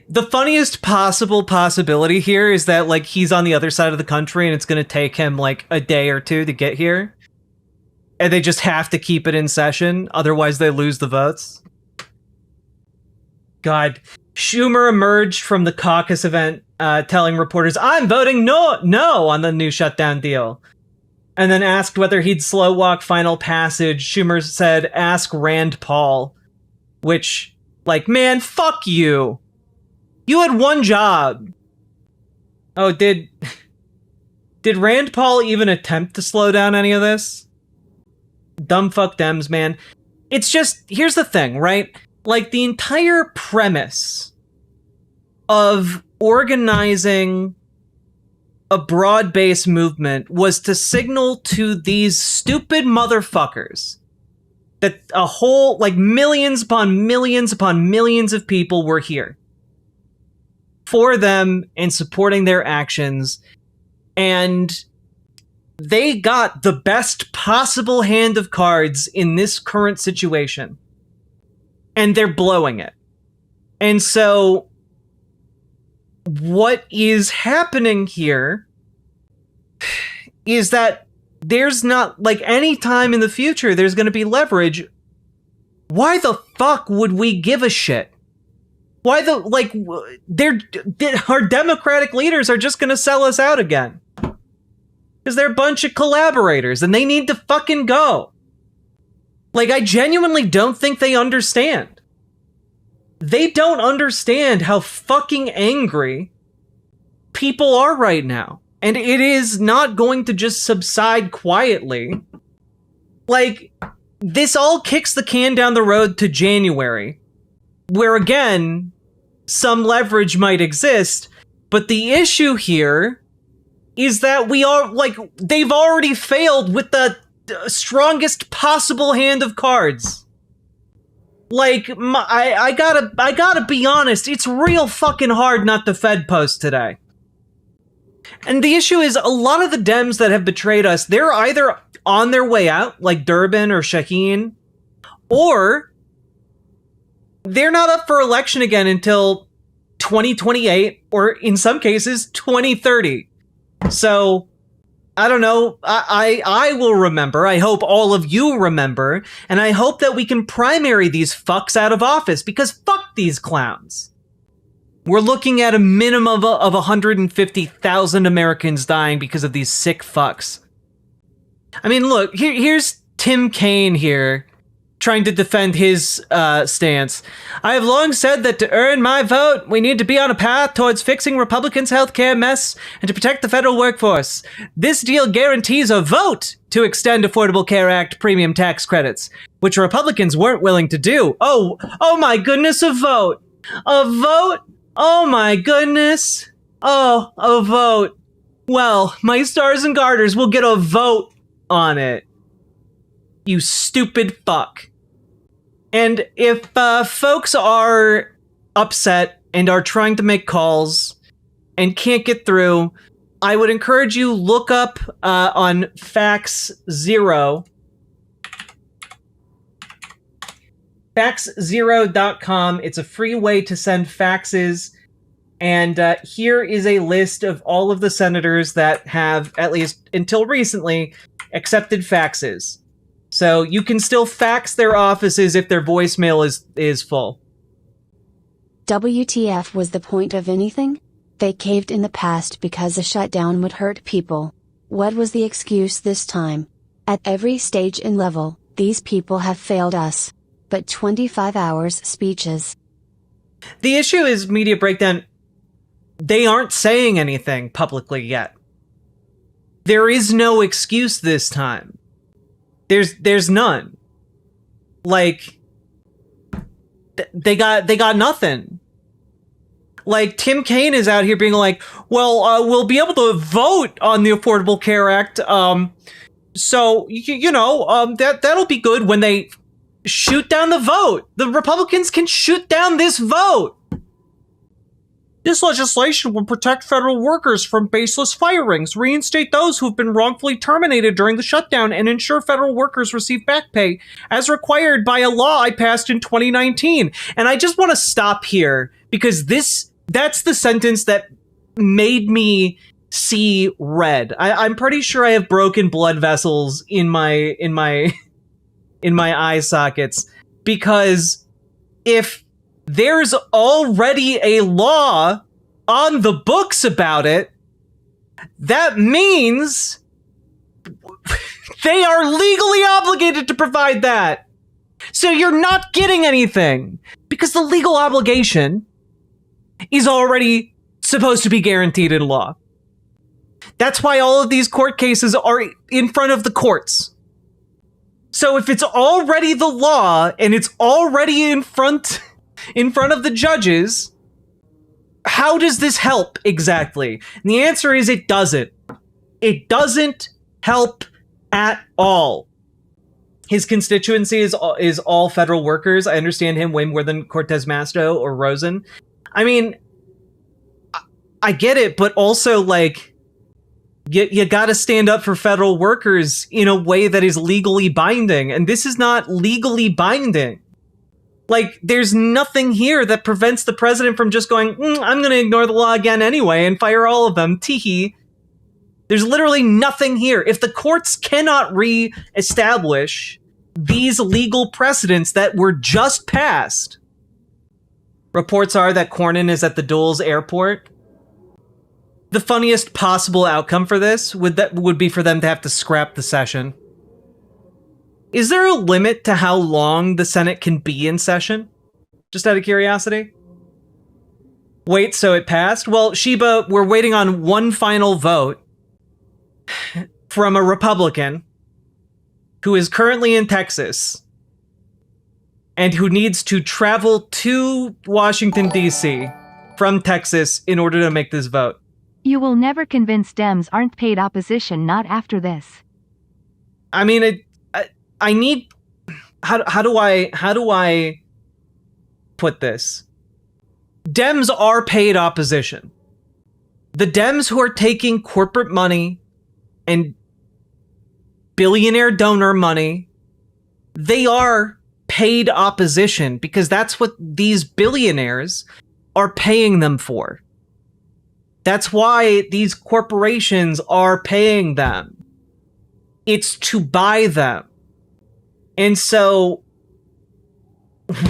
The funniest possible possibility here is that, like, he's on the other side of the country and it's going to take him, like, a day or two to get here. And they just have to keep it in session, otherwise they lose the votes. God. Schumer emerged from the caucus event telling reporters, "I'm voting no on the new shutdown deal." And then asked whether he'd slow walk final passage. Schumer said, "Ask Rand Paul." Which, like, man, fuck you. You had one job. Oh, did Rand Paul even attempt to slow down any of this? Dumb fuck Dems, man. It's just, here's the thing, right? Like, the entire premise of organizing a broad-based movement was to signal to these stupid motherfuckers that a whole, like, millions upon millions upon millions of people were here for them and supporting their actions, and they got the best possible hand of cards in this current situation, and they're blowing it. And so what is happening here is that there's not, like, any time in the future there's going to be leverage. Why the fuck would we give a shit? Why our Democratic leaders are just going to sell us out again. Because they're a bunch of collaborators and they need to fucking go. Like, I genuinely don't think they understand. They don't understand how fucking angry people are right now. And it is not going to just subside quietly. Like, this all kicks the can down the road to January, where, again, some leverage might exist, but the issue here is that we are, like, they've already failed with the strongest possible hand of cards. Like, I gotta be honest, it's real fucking hard not to Fed post today. And the issue is, a lot of the Dems that have betrayed us, they're either on their way out, like Durbin or Shaheen, or they're not up for election again until 2028, or in some cases, 2030. So, I don't know. I will remember. I hope all of you remember. And I hope that we can primary these fucks out of office, because fuck these clowns. We're looking at a minimum of 150,000 Americans dying because of these sick fucks. I mean, look, here's Tim Kaine here, trying to defend his stance. I have long said that to earn my vote, we need to be on a path towards fixing Republicans' healthcare mess and to protect the federal workforce. This deal guarantees a vote to extend Affordable Care Act premium tax credits, which Republicans weren't willing to do. Oh my goodness, a vote. A vote? Oh my goodness. Oh, a vote. Well, my stars and garters will get a vote on it. You stupid fuck. And if folks are upset and are trying to make calls and can't get through, I would encourage you look up on Fax Zero. Faxzero.com. It's a free way to send faxes. And here is a list of all of the senators that have, at least until recently, accepted faxes. So you can still fax their offices if their voicemail is full. WTF was the point of anything? They caved in the past because a shutdown would hurt people. What was the excuse this time? At every stage and level, these people have failed us. But 25 hours speeches. The issue is media breakdown. They aren't saying anything publicly yet. There is no excuse this time. There's none. Like, they got nothing. Like, Tim Kaine is out here being like, well, we'll be able to vote on the Affordable Care Act. So that'll be good when they shoot down the vote. The Republicans can shoot down this vote. This legislation will protect federal workers from baseless firings, reinstate those who have been wrongfully terminated during the shutdown, and ensure federal workers receive back pay as required by a law I passed in 2019. And I just want to stop here because that's the sentence that made me see red. I'm pretty sure I have broken blood vessels in my eye sockets, because if there's already a law on the books about it, that means they are legally obligated to provide that. So you're not getting anything, because the legal obligation is already supposed to be guaranteed in law. That's why all of these court cases are in front of the courts. So if it's already the law and it's already in front of the judges, how does this help exactly? And the answer is it doesn't. It doesn't help at all. His constituency is all federal workers. I understand him way more than Cortez, Masto, or Rosen. I mean, I get it, but also, like, you gotta stand up for federal workers in a way that is legally binding, and this is not legally binding. Like, there's nothing here that prevents the president from just going, I'm gonna ignore the law again anyway and fire all of them, teehee. There's literally nothing here. If the courts cannot re-establish these legal precedents that were just passed, reports are that Cornyn is at the Dulles airport. The funniest possible outcome for this would be for them to have to scrap the session. Is there a limit to how long the Senate can be in session? Just out of curiosity. Wait, so it passed? Well, Sheba, we're waiting on one final vote from a Republican who is currently in Texas and who needs to travel to Washington, D.C. from Texas in order to make this vote. You will never convince Dems aren't paid opposition, not after this. I mean, I need... How do I put this? Dems are paid opposition. The Dems who are taking corporate money and billionaire donor money. They are paid opposition because that's what these billionaires are paying them for. That's why these corporations are paying them. It's to buy them. And so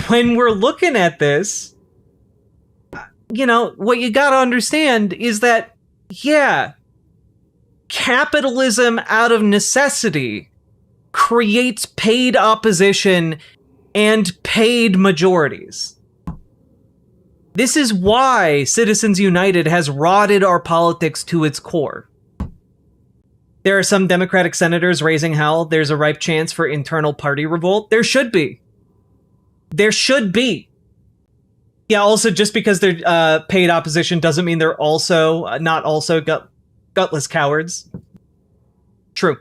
when we're looking at this, you know, what you gotta understand is that, yeah, capitalism out of necessity creates paid opposition and paid majorities. This is why Citizens United has rotted our politics to its core. There are some Democratic senators raising hell. There's a ripe chance for internal party revolt. There should be. There should be. Yeah, also, just because they're paid opposition doesn't mean they're also not also gutless cowards. True.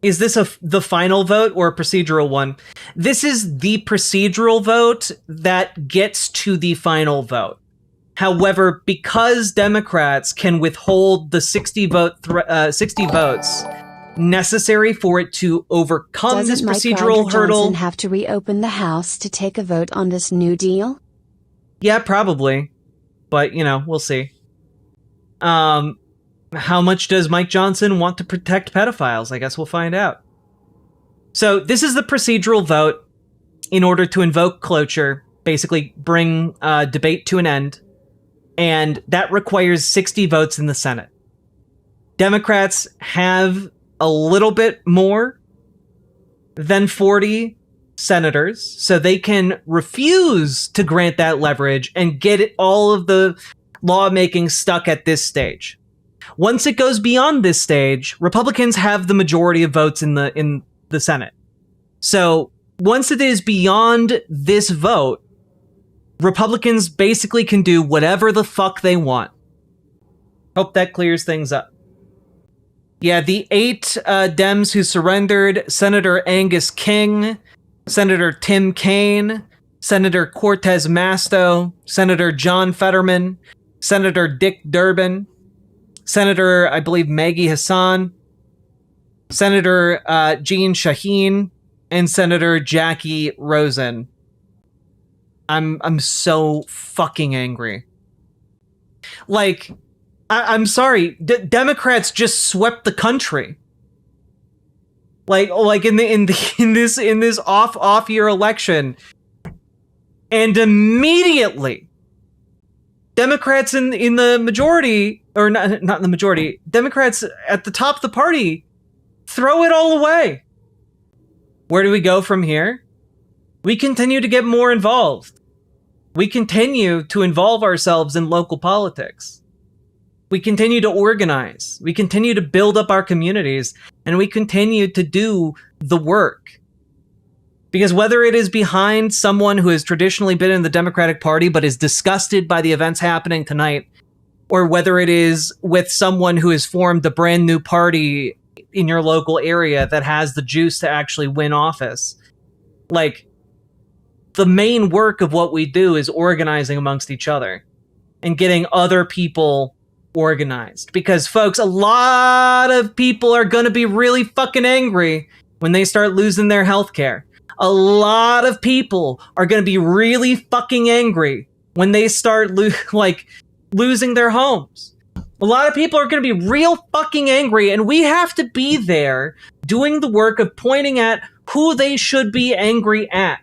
Is this the final vote or a procedural one? This is the procedural vote that gets to the final vote. However, because Democrats can withhold the 60 votes necessary for it to overcome this procedural hurdle. Johnson have to reopen the House to take a vote on this new deal? Yeah, probably. But, you know, we'll see. How much does Mike Johnson want to protect pedophiles? I guess we'll find out. So this is the procedural vote in order to invoke cloture, basically bring debate to an end. And that requires 60 votes in the Senate. Democrats have a little bit more than 40 senators, so they can refuse to grant that leverage and get all of the lawmaking stuck at this stage. Once it goes beyond this stage, Republicans have the majority of votes in the Senate. So once it is beyond this vote, Republicans basically can do whatever the fuck they want. Hope that clears things up. Yeah, the 8 Dems who surrendered: Senator Angus King, Senator Tim Kaine, Senator Cortez Masto, Senator John Fetterman, Senator Dick Durbin, Senator, I believe, Maggie Hassan, Senator Jeanne Shaheen, and Senator Jacky Rosen. I'm so fucking angry. Like, I'm sorry, Democrats just swept the country. Like in this off year election, and immediately Democrats in the majority, or not in the majority, Democrats at the top of the party throw it all away. Where do we go from here? We continue to get more involved. We continue to involve ourselves in local politics. We continue to organize. We continue to build up our communities, and we continue to do the work. Because whether it is behind someone who has traditionally been in the Democratic Party but is disgusted by the events happening tonight, or whether it is with someone who has formed a brand new party in your local area that has the juice to actually win office, like, the main work of what we do is organizing amongst each other and getting other people organized. Because, folks, a lot of people are going to be really fucking angry when they start losing their healthcare. A lot of people are going to be really fucking angry when they start losing their homes. A lot of people are going to be real fucking angry, and we have to be there doing the work of pointing at who they should be angry at.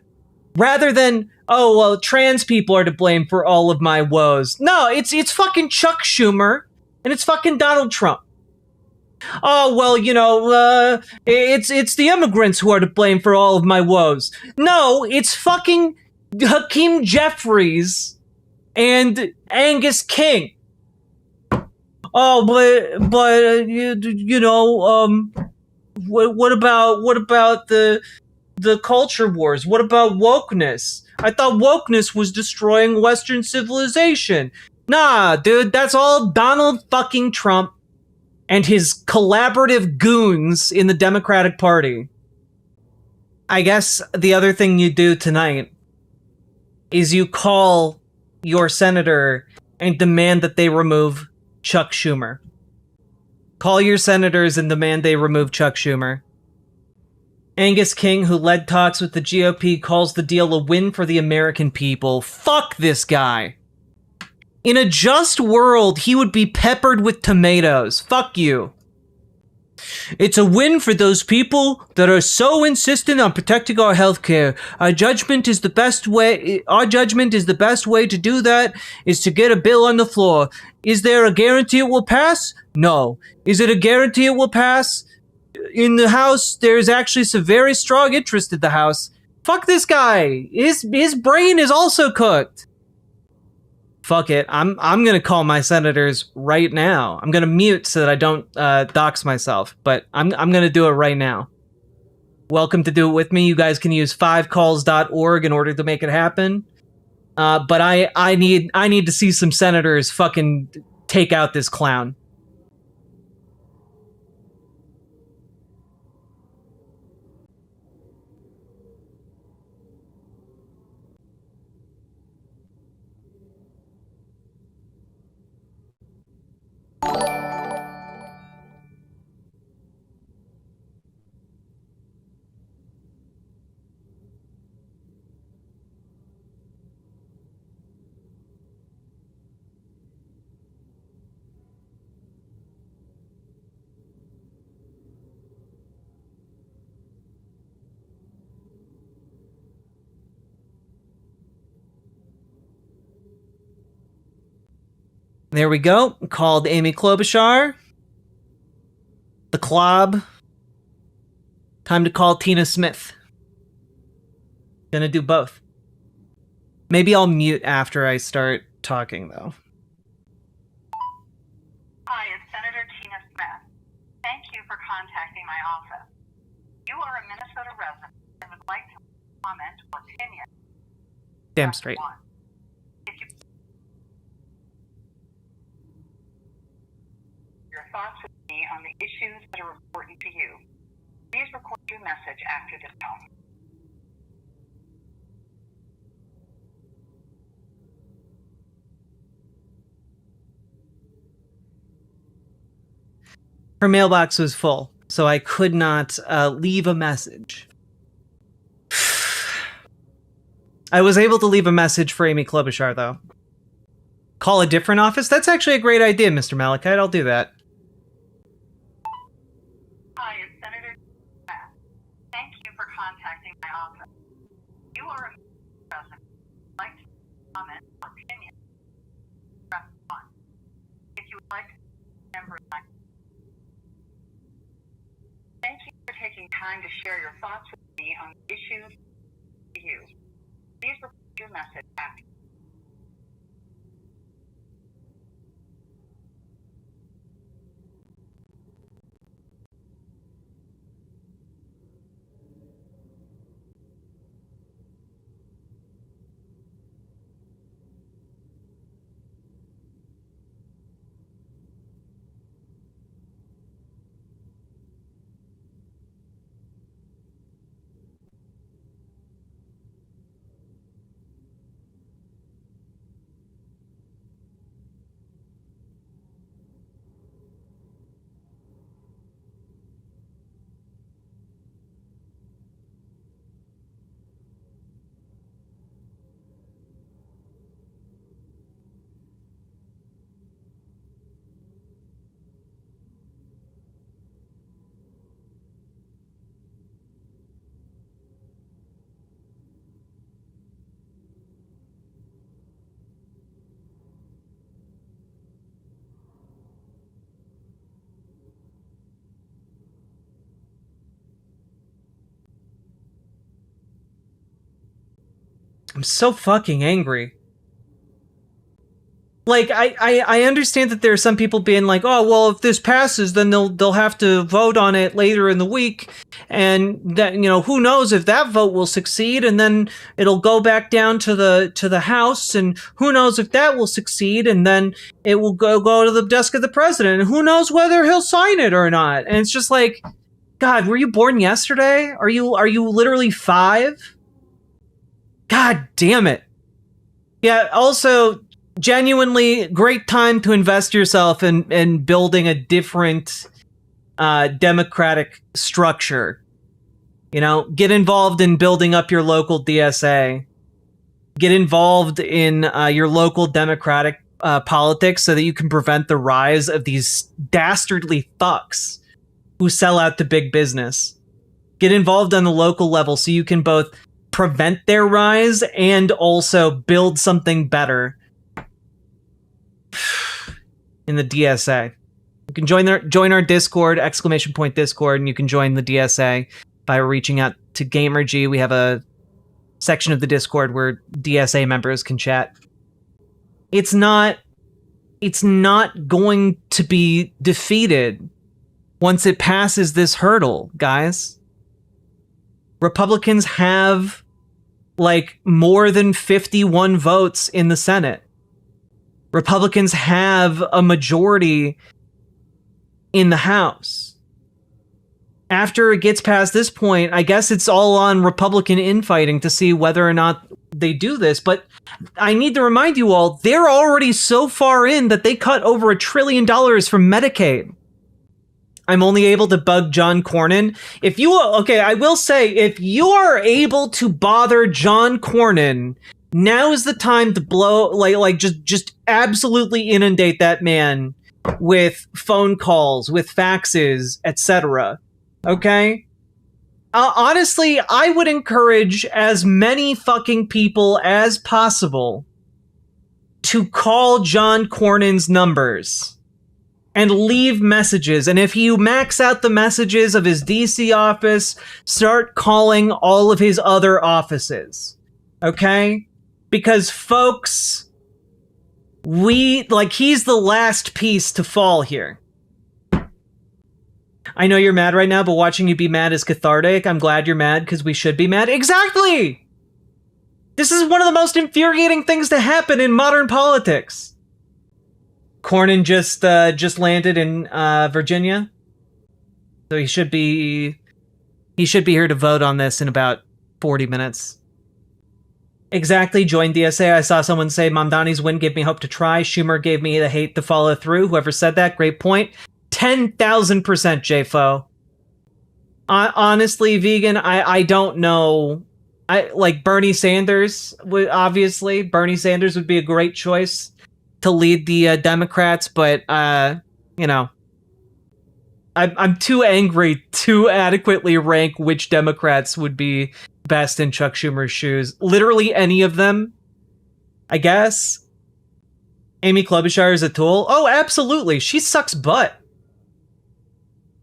Rather than, oh, well, trans people are to blame for all of my woes. No, it's fucking Chuck Schumer, and it's fucking Donald Trump. Oh, well, you know, it's the immigrants who are to blame for all of my woes. No, it's fucking Hakeem Jeffries and Angus King. Oh, but you know, what about the culture wars? What about wokeness? I thought wokeness was destroying Western civilization. Nah, dude, that's all Donald fucking Trump and his collaborative goons in the Democratic Party. I guess the other thing you do tonight is you call your senator and demand that they remove Chuck Schumer. Call your senators and demand they remove Chuck Schumer. Angus King, who led talks with the GOP, calls the deal a win for the American people. Fuck this guy. In a just world, he would be peppered with tomatoes. Fuck you. It's a win for those people that are so insistent on protecting our healthcare. Our judgment is the best way to do that is to get a bill on the floor. Is there a guarantee it will pass? No. Is it a guarantee it will pass? In the House, there's actually some very strong interest in the House. Fuck this guy. His brain is also cooked. Fuck it. I'm gonna call my senators right now. I'm gonna mute so that I don't dox myself, but I'm gonna do it right now. Welcome to do it with me. You guys can use 5calls.org in order to make it happen. But I need to see some senators fucking take out this clown. There we go. Called Amy Klobuchar. The Clob. Time to call Tina Smith. Gonna do both. Maybe I'll mute after I start talking, though. Hi, it's Senator Tina Smith. Thank you for contacting my office. You are a Minnesota resident and would like to comment or opinion. Damn straight. Your thoughts with me on the issues that are important to you. Please record your message after this tone. Her mailbox was full, so I could not leave a message. I was able to leave a message for Amy Klobuchar, though. Call a different office? That's actually a great idea, Mr. Malachite. I'll do that. Hi, it's Senator Smith. Thank you for contacting my office. You are a resident who would like to comment or opinion. Press 1. If you would like to be a member of my... Thank you for taking time to share your thoughts with me on the issues to you. Please record your message after. I'm so fucking angry. Like, I understand that there are some people being like, oh, well, if this passes, then they'll have to vote on it later in the week. And that, you know, who knows if that vote will succeed, and then it'll go back down to the House, and who knows if that will succeed, and then it will go to the desk of the president, and who knows whether he'll sign it or not. And it's just like, God, were you born yesterday? Are you literally 5? God damn it. Yeah, also, genuinely great time to invest yourself in building a different democratic structure. You know, get involved in building up your local DSA. Get involved in your local Democratic politics so that you can prevent the rise of these dastardly fucks who sell out to big business. Get involved on the local level so you can both prevent their rise and also build something better in the DSA. You can join our Discord, !Discord, and you can join the DSA by reaching out to Gamergy. We have a section of the Discord where DSA members can chat. It's not going to be defeated once it passes this hurdle, guys. Republicans have like more than 51 votes in the Senate. Republicans have a majority in the House. After it gets past this point, I guess it's all on Republican infighting to see whether or not they do this. But I need to remind you all, they're already so far in that they cut over $1 trillion from Medicaid. I'm only able to bug John Cornyn. I will say, if you are able to bother John Cornyn, now is the time to blow, just absolutely inundate that man with phone calls, with faxes, etc. Okay? Honestly, I would encourage as many fucking people as possible to call John Cornyn's numbers and leave messages. And if you max out the messages of his DC office, start calling all of his other offices. Okay? Because folks, he's the last piece to fall here. I know you're mad right now, but watching you be mad is cathartic. I'm glad you're mad because we should be mad. Exactly! This is one of the most infuriating things to happen in modern politics. Cornyn just landed in Virginia, so he should be here to vote on this in about 40 minutes. Exactly. Join DSA. I saw someone say Mamdani's win gave me hope to try. Schumer gave me the hate to follow through. Whoever said that, great point. 10,000% JFO. Honestly, vegan, I don't know. Bernie Sanders obviously. Bernie Sanders would be a great choice to lead the Democrats, but I'm too angry to adequately rank which Democrats would be best in Chuck Schumer's shoes. Literally any of them, I guess. Amy Klobuchar is a tool. Oh, absolutely. She sucks butt.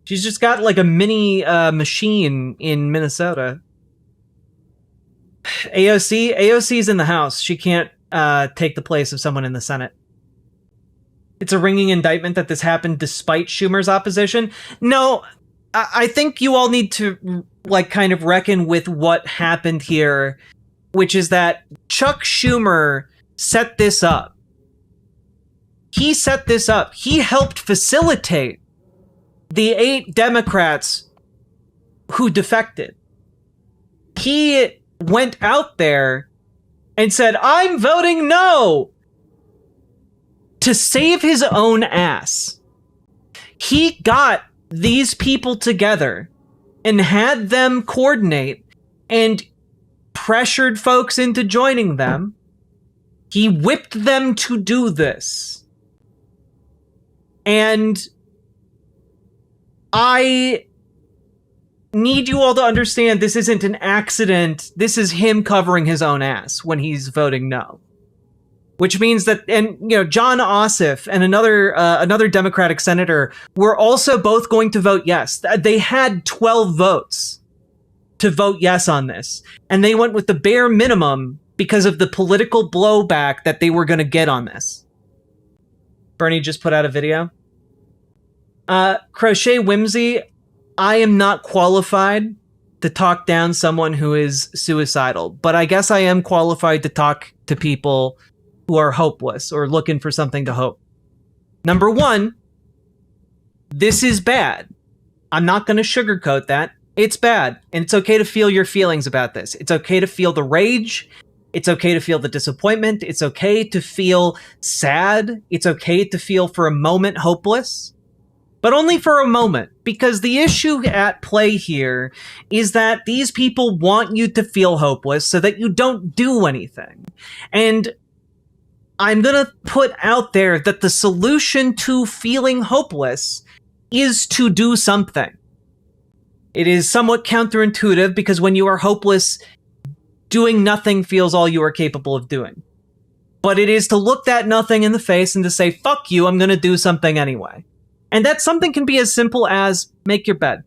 She's just got like a mini machine in Minnesota. AOC's in the House. She can't take the place of someone in the Senate. It's a ringing indictment that this happened despite Schumer's opposition. No, I think you all need to kind of reckon with what happened here, which is that Chuck Schumer set this up. He set this up. He helped facilitate the 8 Democrats who defected. He went out there and said, "I'm voting no," to save his own ass. He got these people together and had them coordinate and pressured folks into joining them. He whipped them to do this. And I need you all to understand this isn't an accident. This is him covering his own ass when he's voting no. Which means that, John Ossoff and another Democratic senator were also both going to vote yes. They had 12 votes to vote yes on this. And they went with the bare minimum because of the political blowback that they were going to get on this. Bernie just put out a video. Crochet Whimsy, I am not qualified to talk down someone who is suicidal, but I guess I am qualified to talk to people who are hopeless or looking for something to hope. Number one, this is bad. I'm not going to sugarcoat that. It's bad. And it's okay to feel your feelings about this. It's okay to feel the rage. It's okay to feel the disappointment. It's okay to feel sad. It's okay to feel for a moment hopeless. But only for a moment, because the issue at play here is that these people want you to feel hopeless so that you don't do anything. And I'm gonna put out there that the solution to feeling hopeless is to do something. It is somewhat counterintuitive because when you are hopeless, doing nothing feels all you are capable of doing. But it is to look that nothing in the face and to say, fuck you, I'm gonna do something anyway. And that something can be as simple as make your bed.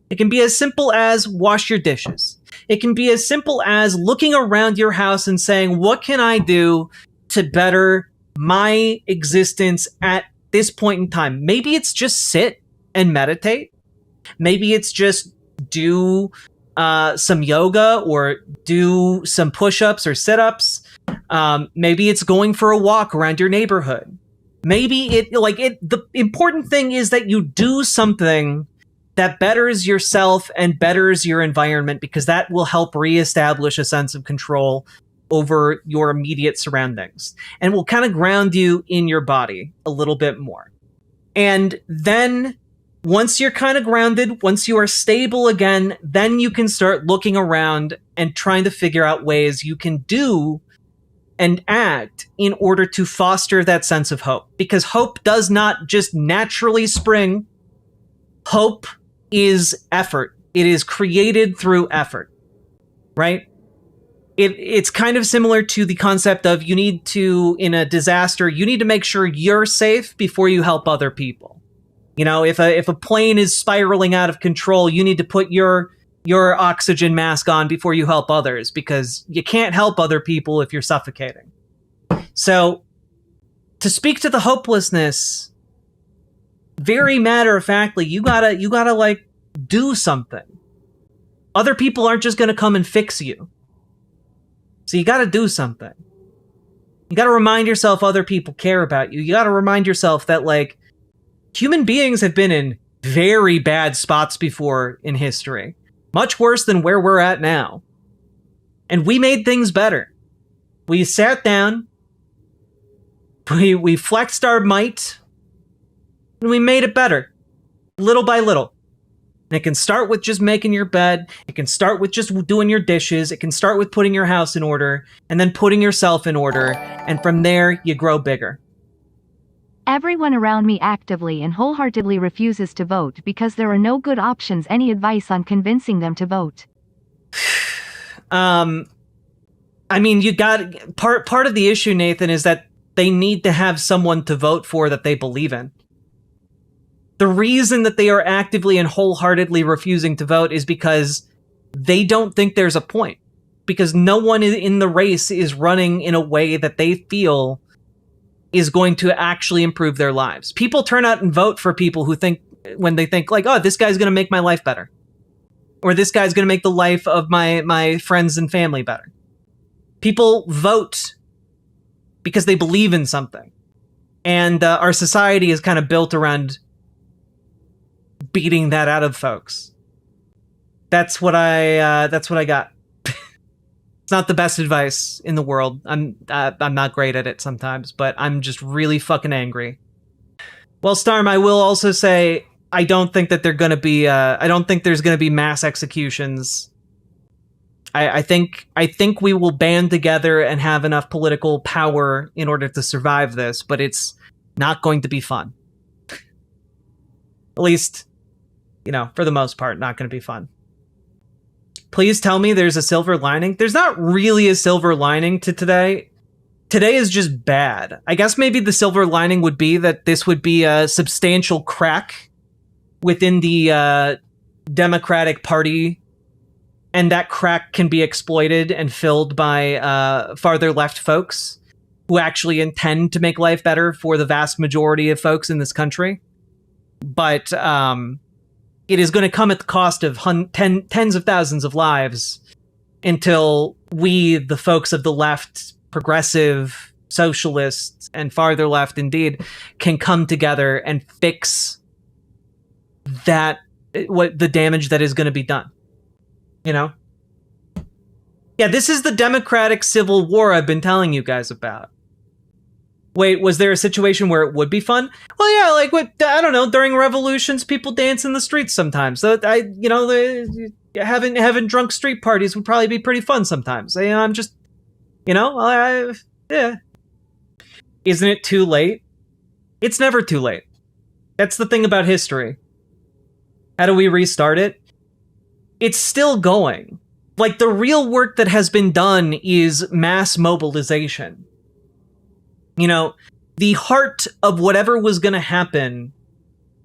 It can be as simple as wash your dishes. It can be as simple as looking around your house and saying, what can I do to better my existence at this point in time? Maybe it's just sit and meditate. Maybe it's just do some yoga or do some push-ups or sit-ups. Maybe it's going for a walk around your neighborhood. Maybe the important thing is that you do something that betters yourself and betters your environment, because that will help reestablish a sense of control over your immediate surroundings and will kind of ground you in your body a little bit more. And then once you're kind of grounded, once you are stable again, then you can start looking around and trying to figure out ways you can do and act in order to foster that sense of hope. Because hope does not just naturally spring. Hope is effort. It is created through effort, right? It's kind of similar to the concept of you need to, in a disaster, you need to make sure you're safe before you help other people. You know, if a plane is spiraling out of control, you need to put your oxygen mask on before you help others, because you can't help other people if you're suffocating. So, to speak to the hopelessness, very matter-of-factly, you gotta like do something. Other people aren't just gonna come and fix you. So you gotta do something. You gotta remind yourself other people care about you. You gotta remind yourself that, like, human beings have been in very bad spots before in history. Much worse than where we're at now. And we made things better. We sat down, we flexed our might, and we made it better. Little by little. And it can start with just making your bed, it can start with just doing your dishes, it can start with putting your house in order, and then putting yourself in order, and from there, you grow bigger. Everyone around me actively and wholeheartedly refuses to vote because there are no good options. Any advice on convincing them to vote? I mean, you got part of the issue, Nathan, is that they need to have someone to vote for that they believe in. The reason that they are actively and wholeheartedly refusing to vote is because they don't think there's a point. Because no one in the race is running in a way that they feel is going to actually improve their lives. People turn out and vote for people who think, when they think like, oh, this guy's going to make my life better. Or this guy's going to make the life of my friends and family better. People vote because they believe in something. And our society is kind of built around beating that out of folks. That's what I got. It's not the best advice in the world. I'm not great at it sometimes, but I'm just really fucking angry. Well, Starm, I will also say I don't think that they're gonna be. I don't think there's gonna be mass executions. I think we will band together and have enough political power in order to survive this, but it's not going to be fun. At least, you know, for the most part, not going to be fun. Please tell me there's a silver lining. There's not really a silver lining to today. Today is just bad. I guess maybe the silver lining would be that this would be a substantial crack within the Democratic Party, and that crack can be exploited and filled by farther left folks who actually intend to make life better for the vast majority of folks in this country. But it is going to come at the cost of tens of thousands of lives until we, the folks of the left, progressive, socialists, and farther left indeed, can come together and fix that, what the damage that is going to be done. You know? Yeah, this is the Democratic Civil War I've been telling you guys about. Wait, was there a situation where it would be fun? Well, yeah, like I don't know, during revolutions, people dance in the streets sometimes. So having drunk street parties would probably be pretty fun sometimes. I'm just, yeah. Isn't it too late? It's never too late. That's the thing about history. How do we restart it? It's still going. Like, the real work that has been done is mass mobilization. The heart of whatever was going to happen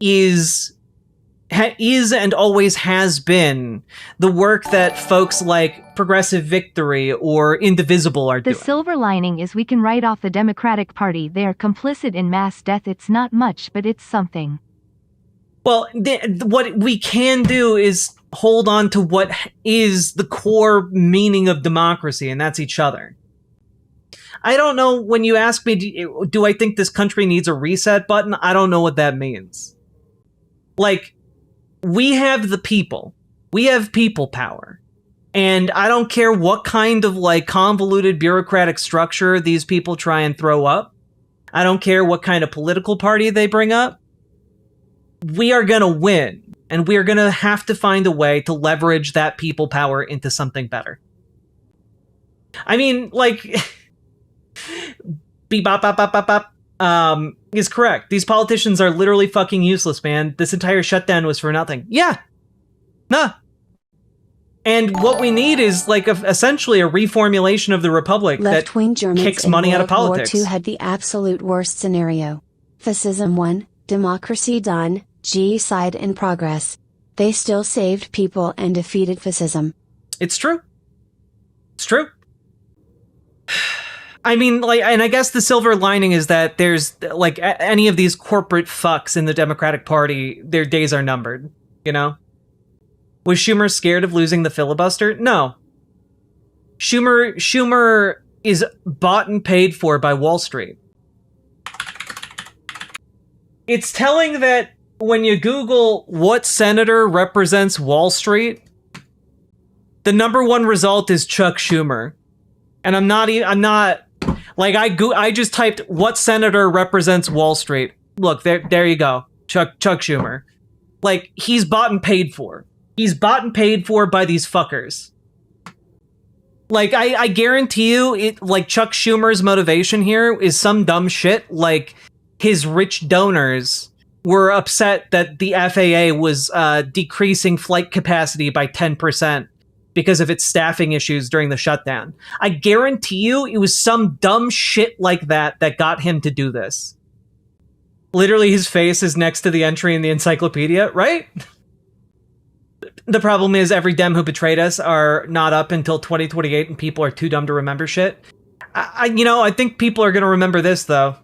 is and always has been the work that folks like Progressive Victory or Indivisible are doing. The silver lining is we can write off the Democratic Party. They are complicit in mass death. It's not much, but it's something. Well, what we can do is hold on to what is the core meaning of democracy, and that's each other. I don't know, when you ask me, do I think this country needs a reset button? I don't know what that means. Like, we have the people. We have people power. And I don't care what kind of, convoluted bureaucratic structure these people try and throw up. I don't care what kind of political party they bring up. We are gonna win. And we are gonna have to find a way to leverage that people power into something better. I mean, Bebop, bop, bop, bop, bop, is correct. These politicians are literally fucking useless, man. This entire shutdown was for nothing. Yeah. Nah. And what we need is, essentially a reformulation of the Republic Left-wing that Germans kicks in money out of World politics. War II had the absolute worst scenario. Fascism won, democracy done, G-side in progress. They still saved people and defeated fascism. It's true. It's true. I mean, and I guess the silver lining is that there's, any of these corporate fucks in the Democratic Party, their days are numbered, Was Schumer scared of losing the filibuster? No. Schumer is bought and paid for by Wall Street. It's telling that when you Google what senator represents Wall Street, the number one result is Chuck Schumer. And I just typed what senator represents Wall Street. Look, there you go. Chuck Schumer. He's bought and paid for. He's bought and paid for by these fuckers. I guarantee you, Chuck Schumer's motivation here is some dumb shit. His rich donors were upset that the FAA was decreasing flight capacity by 10%. Because of its staffing issues during the shutdown. I guarantee you it was some dumb shit like that got him to do this. Literally, his face is next to the entry in the encyclopedia, right? The problem is every Dem who betrayed us are not up until 2028 and people are too dumb to remember shit. I think people are going to remember this, though.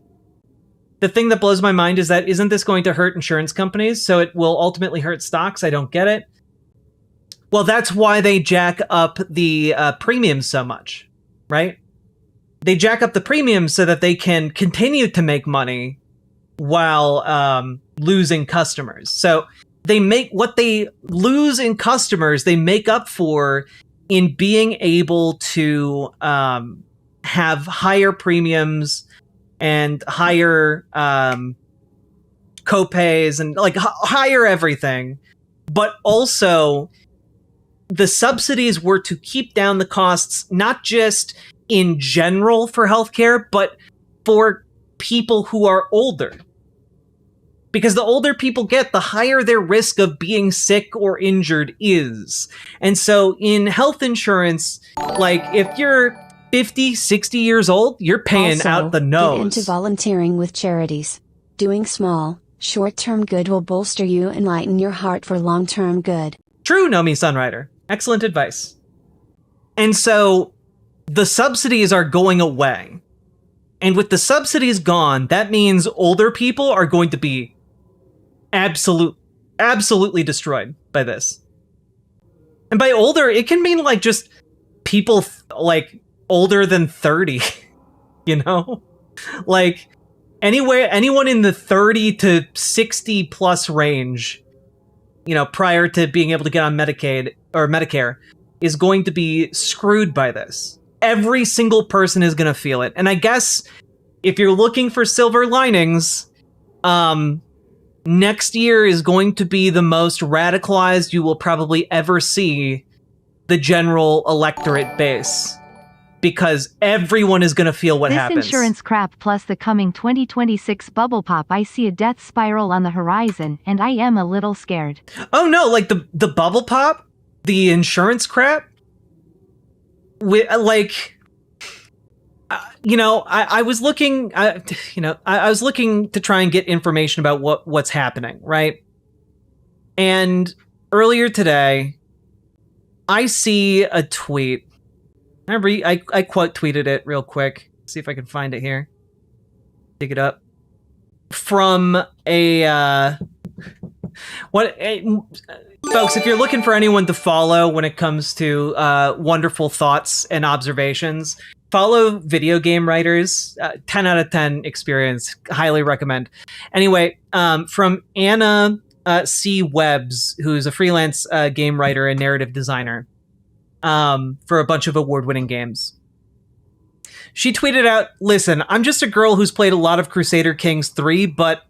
The thing that blows my mind is that isn't this going to hurt insurance companies? So it will ultimately hurt stocks? I don't get it. Well, that's why they jack up the premiums so much, right? They jack up the premiums so that they can continue to make money while losing customers. So they make what they lose in customers, they make up for in being able to have higher premiums and higher copays and higher everything. But also, the subsidies were to keep down the costs, not just in general for healthcare, but for people who are older. Because the older people get, the higher their risk of being sick or injured is. And so in health insurance, if you're 50, 60 years old, you're paying Also, out the nose. Get into volunteering with charities. Doing small, short-term good will bolster you and lighten your heart for long-term good. True, Nomi Sunrider. Excellent advice. And so the subsidies are going away. And with the subsidies gone, that means older people are going to be absolutely destroyed by this. And by older, it can mean just people older than 30, anyone in the 30 to 60 plus range, prior to being able to get on Medicaid or Medicare, is going to be screwed by this. Every single person is going to feel it. And I guess if you're looking for silver linings, next year is going to be the most radicalized you will probably ever see the general electorate base, because everyone is going to feel what happens. This insurance crap plus the coming 2026 bubble pop, I see a death spiral on the horizon, and I am a little scared. Oh no, like the bubble pop, the insurance crap, I was looking, I was looking to try and get information about what's happening, right? And earlier today, I see a tweet. I quote tweeted it real quick. See if I can find it here. Dig it up. From folks, if you're looking for anyone to follow when it comes to wonderful thoughts and observations, follow video game writers. 10 out of 10 experience. Highly recommend. Anyway, from Anna C. Webbs, who's a freelance game writer and narrative designer for a bunch of award-winning games. She tweeted out, "Listen, I'm just a girl who's played a lot of Crusader Kings 3, but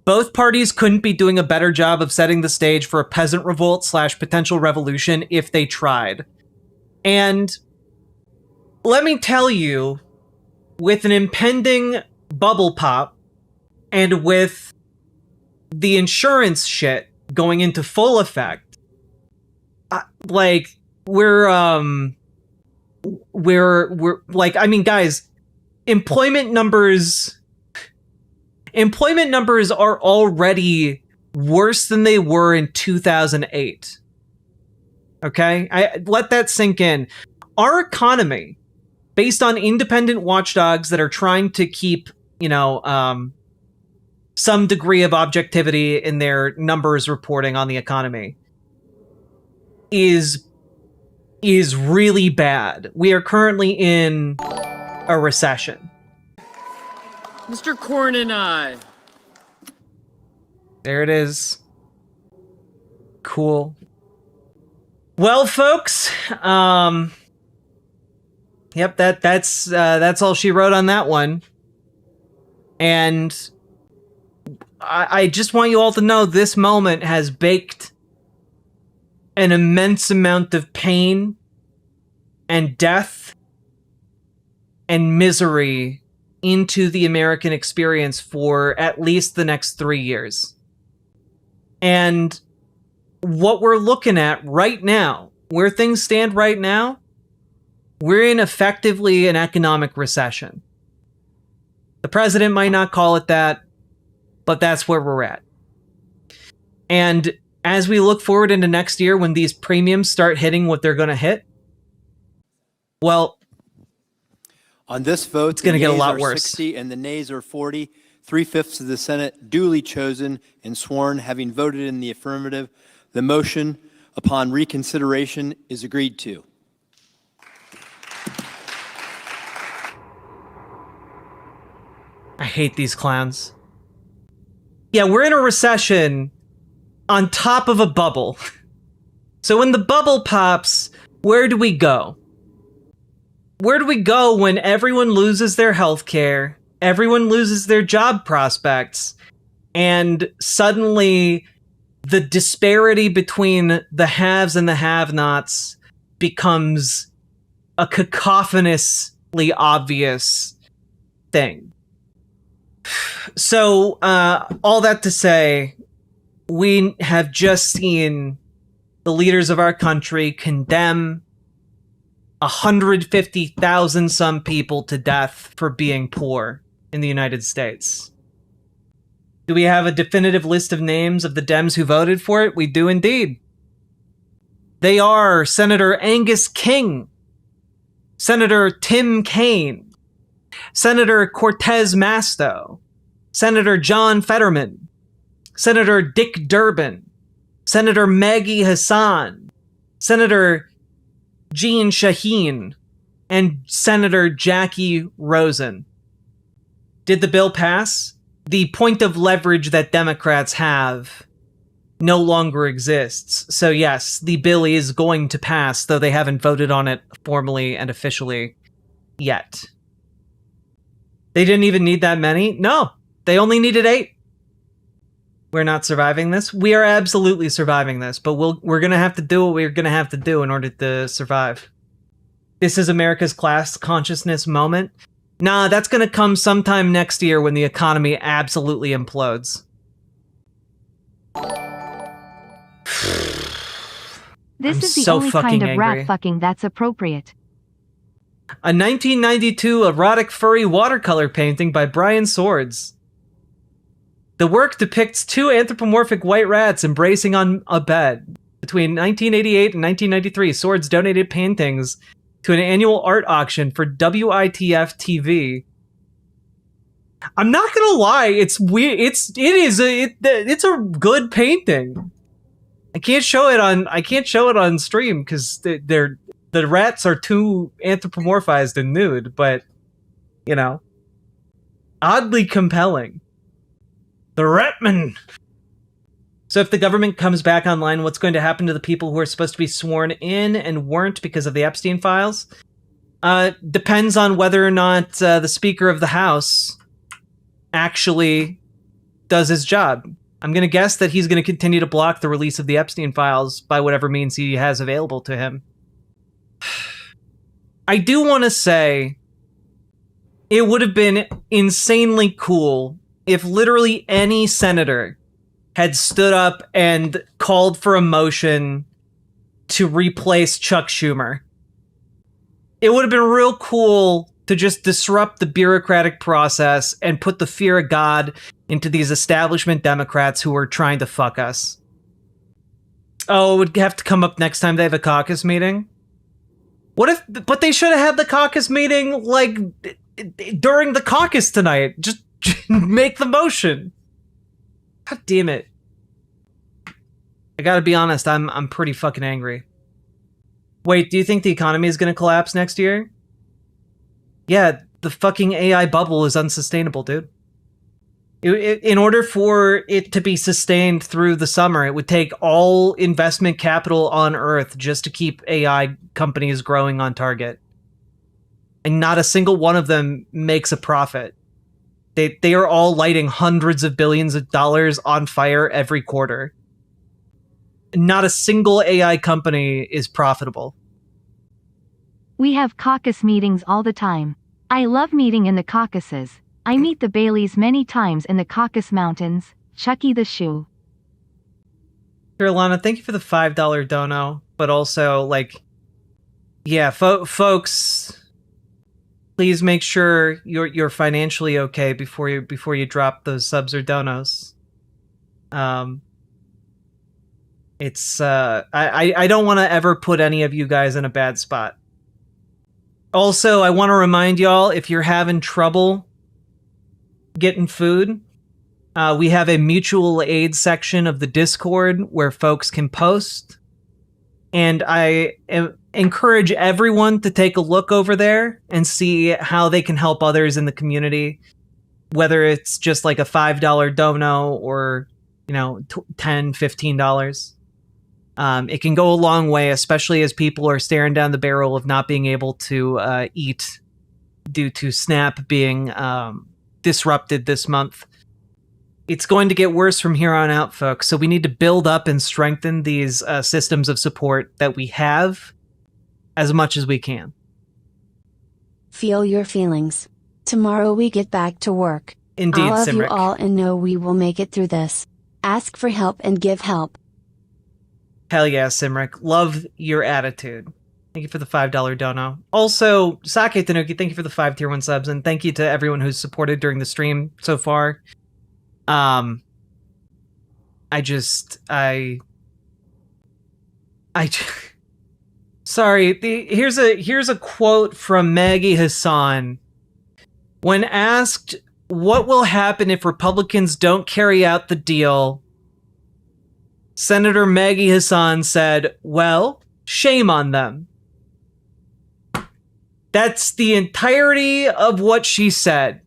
both parties couldn't be doing a better job of setting the stage for a peasant revolt / potential revolution if they tried." And let me tell you, with an impending bubble pop and with the insurance shit going into full effect, we're like, I mean, guys, employment numbers are already worse than they were in 2008. Okay? I let that sink in. Our economy, based on independent watchdogs that are trying to keep, some degree of objectivity in their numbers reporting on the economy, is really bad. We are currently in a recession. Mr. Corn and I. There it is. Cool. Well, folks, yep, that's all she wrote on that one. And I just want you all to know this moment has baked an immense amount of pain and death and misery into the American experience for at least the next 3 years. And what we're looking at right now, where things stand right now, we're in effectively an economic recession. The president might not call it that, but that's where we're at. And as we look forward into next year, when these premiums start hitting what they're going to hit, well, on this vote, it's going to get a lot worse. 60 and the nays are 40. 3/5 of the Senate duly chosen and sworn, having voted in the affirmative. The motion upon reconsideration is agreed to. I hate these clowns. Yeah, we're in a recession on top of a bubble. So when the bubble pops, where do we go? Where do we go when everyone loses their health care, everyone loses their job prospects, and suddenly the disparity between the haves and the have-nots becomes a cacophonously obvious thing? So, all that to say, we have just seen the leaders of our country condemn 150,000 some people to death for being poor in the United States. Do we have a definitive list of names of the Dems who voted for it? We do indeed. They are Senator Angus King, Senator Tim Kaine, Senator Cortez Masto, Senator John Fetterman, Senator Dick Durbin, Senator Maggie Hassan, Senator Jeanne Shaheen, and Senator Jacky Rosen. Did the bill pass? The point of leverage that Democrats have no longer exists. So yes, the bill is going to pass, though they haven't voted on it formally and officially yet. They didn't even need that many? No, they only needed 8. We're not surviving this. We are absolutely surviving this, but we're going to have to do what we're going to have to do in order to survive. This is America's class consciousness moment. Nah, that's going to come sometime next year when the economy absolutely implodes. This is the only kind of rat fucking that's appropriate. A 1992 erotic furry watercolor painting by Brian Swords. The work depicts 2 anthropomorphic white rats embracing on a bed. Between 1988 and 1993, Swords donated paintings to an annual art auction for WITF TV. I'm not gonna lie, it's weird. It's a good painting. I can't show it on stream because the rats are too anthropomorphized and nude, but you know, oddly compelling. The Ratman. So if the government comes back online, what's going to happen to the people who are supposed to be sworn in and weren't because of the Epstein files? Depends on whether or not the Speaker of the House actually does his job. I'm going to guess that he's going to continue to block the release of the Epstein files by whatever means he has available to him. I do want to say it would have been insanely cool if literally any senator had stood up and called for a motion to replace Chuck Schumer. It would have been real cool to just disrupt the bureaucratic process and put the fear of God into these establishment Democrats who are trying to fuck us. Oh, it would have to come up next time they have a caucus meeting? But they should have had the caucus meeting, like, during the caucus tonight. Just make the motion. God damn it. I gotta be honest, I'm pretty fucking angry. Wait, do you think the economy is gonna collapse next year? Yeah, the fucking AI bubble is unsustainable, dude. In order for it to be sustained through the summer, it would take all investment capital on Earth just to keep AI companies growing on target. And not a single one of them makes a profit. They are all lighting hundreds of billions of dollars on fire every quarter. Not a single AI company is profitable. We have caucus meetings all the time. I love meeting in the caucuses. I meet the Baileys many times in the Caucasus Mountains. Chucky the Shoe. Carolina, thank you for the $5 dono, but also, like, yeah, folks, please make sure you're financially okay before you drop those subs or donos. It's I don't want to ever put any of you guys in a bad spot. Also, I want to remind y'all, if you're having trouble getting food, we have a mutual aid section of the Discord where folks can post, and I encourage everyone to take a look over there and see how they can help others in the community, whether it's just like a $5 dono or, you know, $10, $15. It can go a long way, especially as people are staring down the barrel of not being able to eat due to SNAP being disrupted this month. It's going to get worse from here on out, folks, so we need to build up and strengthen these systems of support that we have as much as we can. Feel your feelings. Tomorrow we get back to work. Indeed, I love Simric. you all and know we will make it through this. Ask for help and give help. Hell yeah, Simric. Love your attitude. Thank you for the $5 dono. Also, Sake Tanuki, thank you for the 5 tier 1 subs, and thank you to everyone who's supported during the stream so far. Sorry, here's a quote from Maggie Hassan. When asked what will happen if Republicans don't carry out the deal, Senator Maggie Hassan said, well, shame on them. That's the entirety of what she said.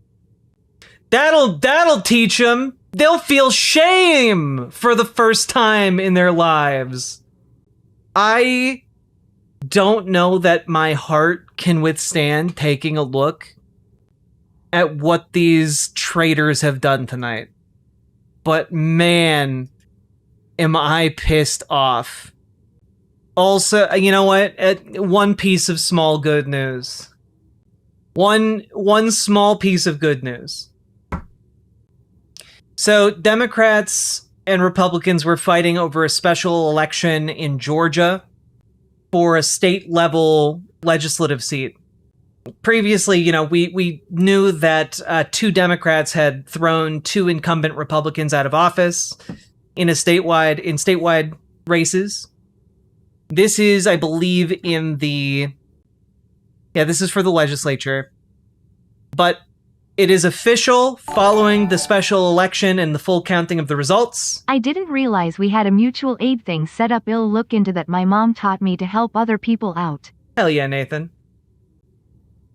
That'll teach them. They'll feel shame for the first time in their lives. I don't know that my heart can withstand taking a look at what these traitors have done tonight. But man, am I pissed off. Also, you know what? One piece of small good news. One small piece of good news. So, Democrats and Republicans were fighting over a special election in Georgia for a state-level legislative seat. Previously, you know, we knew that 2 Democrats had thrown 2 incumbent Republicans out of office in statewide races. This is, I believe, this is for the legislature. But it is official following the special election and the full counting of the results. I didn't realize we had a mutual aid thing set up. I'll look into that. My mom taught me to help other people out. Hell yeah, Nathan.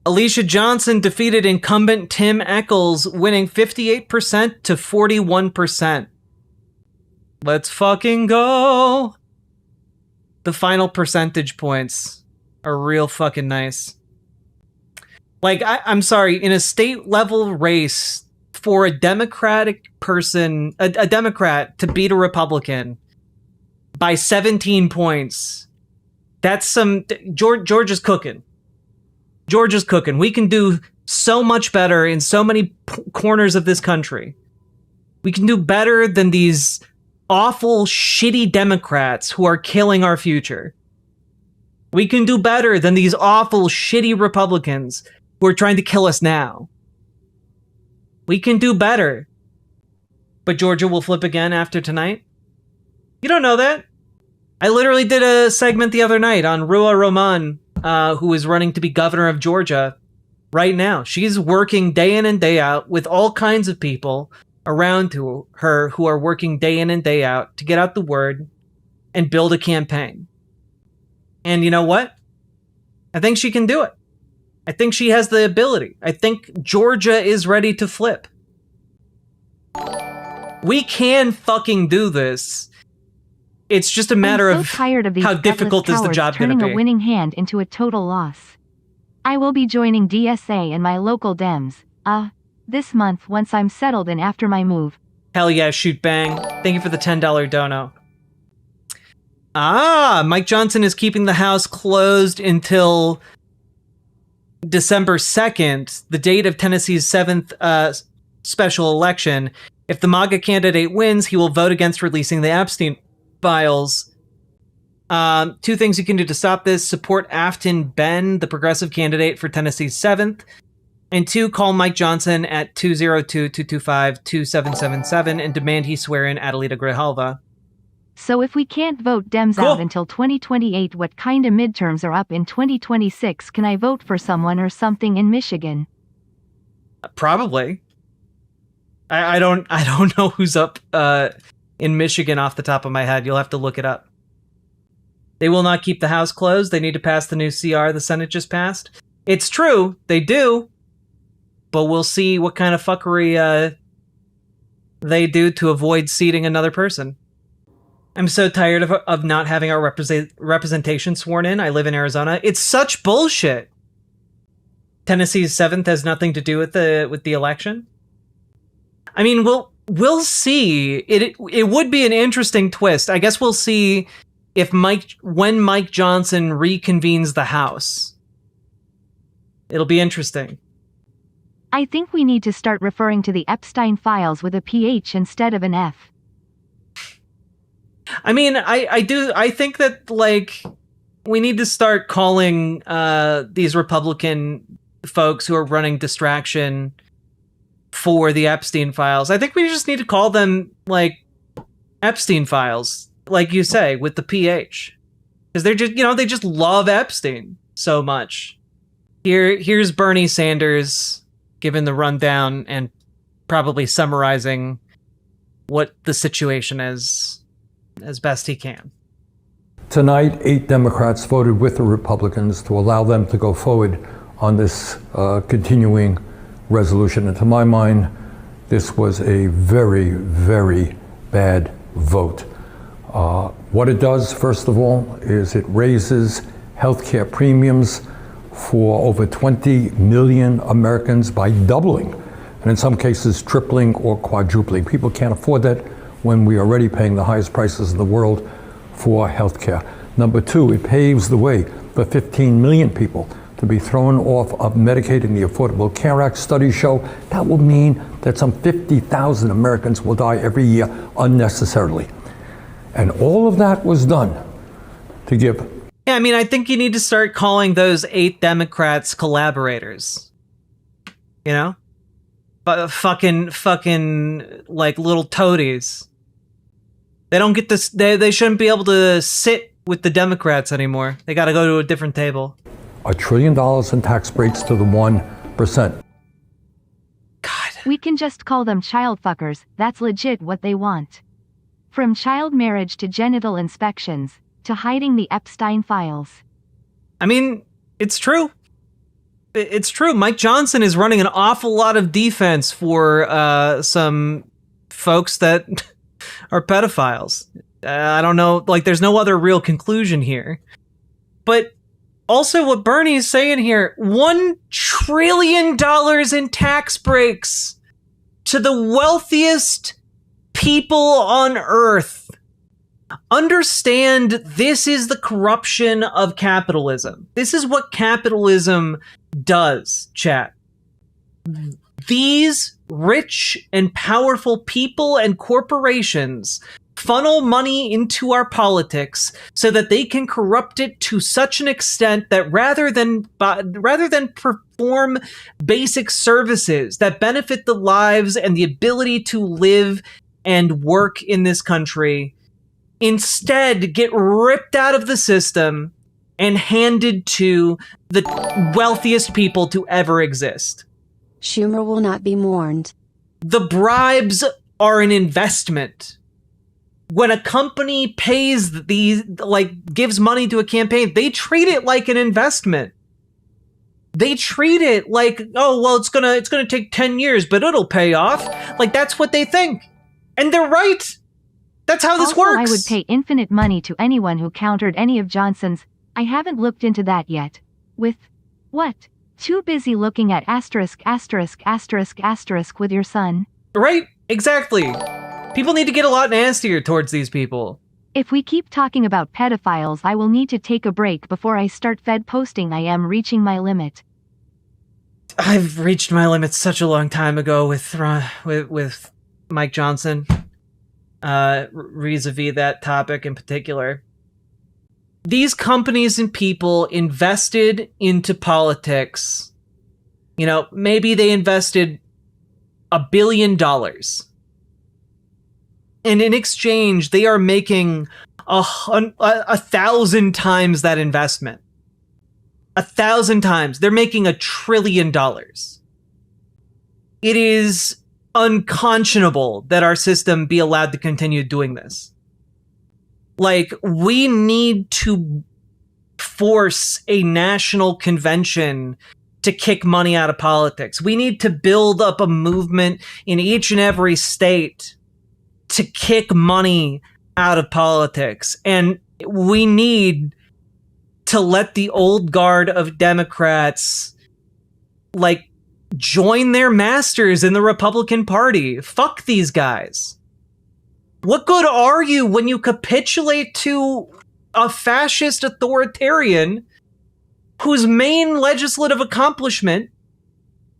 Alicia Johnson defeated incumbent Tim Echols, winning 58% to 41%. Let's fucking go. The final percentage points are real fucking nice. Like, I'm sorry, in a state-level race for a Democratic person, a Democrat to beat a Republican by 17 points, that's some... George is cooking. George is cooking. We can do so much better in so many corners of this country. We can do better than these awful, shitty Democrats who are killing our future. We can do better than these awful, shitty Republicans who are trying to kill us now. We can do better. But Georgia will flip again after tonight? You don't know that. I literally did a segment the other night on Rua Roman, who is running to be governor of Georgia right now. She's working day in and day out with all kinds of people around to her who are working day in and day out to get out the word and build a campaign. And you know what? I think she can do it. I think she has the ability. I think Georgia is ready to flip. We can fucking do this. It's just a matter I'm so tired of these how difficult is the job going to be. Turning a winning hand into a total loss. I will be joining DSA and my local Dems, this month once I'm settled in after my move. Hell yeah, shoot bang. Thank you for the $10 dono. Mike Johnson is keeping the House closed until December 2nd, the date of Tennessee's 7th special election. If the MAGA candidate wins, he will vote against releasing the Epstein files. 2 things you can do to stop this. Support Afton Ben, the progressive candidate for Tennessee's 7th. And 2, call Mike Johnson at 202-225-2777 and demand he swear in Adelita Grijalva. So if we can't vote Dems out until 2028, what kind of midterms are up in 2026? Can I vote for someone or something in Michigan? Probably. I don't know who's up in Michigan off the top of my head. You'll have to look it up. They will not keep the House closed. They need to pass the new CR the Senate just passed. It's true, they do. But we'll see what kind of fuckery they do to avoid seating another person. I'm so tired of not having our representation sworn in. I live in Arizona. It's such bullshit. Tennessee's 7th has nothing to do with the election. I mean, we'll see. It would be an interesting twist. I guess we'll see if when Mike Johnson reconvenes the House. It'll be interesting. I think we need to start referring to the Epstein files with a PH instead of an F. I mean, I think that, like, we need to start calling these Republican folks who are running distraction for the Epstein files. I think we just need to call them, like, Epstein files, like you say, with the PH. Because they're just, they just love Epstein so much. Here's Bernie Sanders giving the rundown and probably summarizing what the situation is as best he can. Tonight, 8 Democrats voted with the Republicans to allow them to go forward on this continuing resolution. And to my mind, this was a very, very bad vote. What it does, first of all, is it raises healthcare premiums for over 20 million Americans by doubling, and in some cases tripling or quadrupling. People can't afford that when we are already paying the highest prices in the world for health care. Number two, it paves the way for 15 million people to be thrown off of Medicaid and the Affordable Care Act. Studies show that will mean that some 50,000 Americans will die every year unnecessarily. And all of that was done to give. Yeah, I mean, I think you need to start calling those 8 Democrats collaborators. You know? But fucking, like, little toadies. They don't get this, they shouldn't be able to sit with the Democrats anymore. They gotta go to a different table. $1 trillion in tax breaks to the 1%. God. We can just call them child fuckers, that's legit what they want. From child marriage to genital inspections, to hiding the Epstein files. I mean, it's true. It's true. Mike Johnson is running an awful lot of defense for some folks that are pedophiles. I don't know, like, there's no other real conclusion here. But also what Bernie's saying here, $1 trillion in tax breaks to the wealthiest people on Earth. Understand, this is the corruption of capitalism. This is what capitalism does, chat. These rich and powerful people and corporations funnel money into our politics so that they can corrupt it to such an extent that rather than perform basic services that benefit the lives and the ability to live and work in this country, instead get ripped out of the system and handed to the wealthiest people to ever exist. Schumer will not be mourned. The bribes are an investment. When a company pays these, like, gives money to a campaign, they treat it like an investment. They treat it like, oh, well, it's gonna take 10 years, but it'll pay off. Like, that's what they think. And they're right. That's how this works. I would pay infinite money to anyone who countered any of Johnson's. I haven't looked into that yet. With what? Too busy looking at asterisk with your son. Right? Exactly. People need to get a lot nastier towards these people. If we keep talking about pedophiles, I will need to take a break before I start Fed posting. I am reaching my limit. I've reached my limit such a long time ago with Mike Johnson, vis-a-vis that topic in particular. These companies and people invested into politics. You know, maybe they invested $1 billion. And in exchange, they are making 1,000 times that investment. 1,000 times. They're making $1 trillion. It is unconscionable that our system be allowed to continue doing this. Like, we need to force a national convention to kick money out of politics. We need to build up a movement in each and every state to kick money out of politics. And we need to let the old guard of Democrats, like, join their masters in the Republican Party. Fuck these guys. What good are you when you capitulate to a fascist authoritarian whose main legislative accomplishment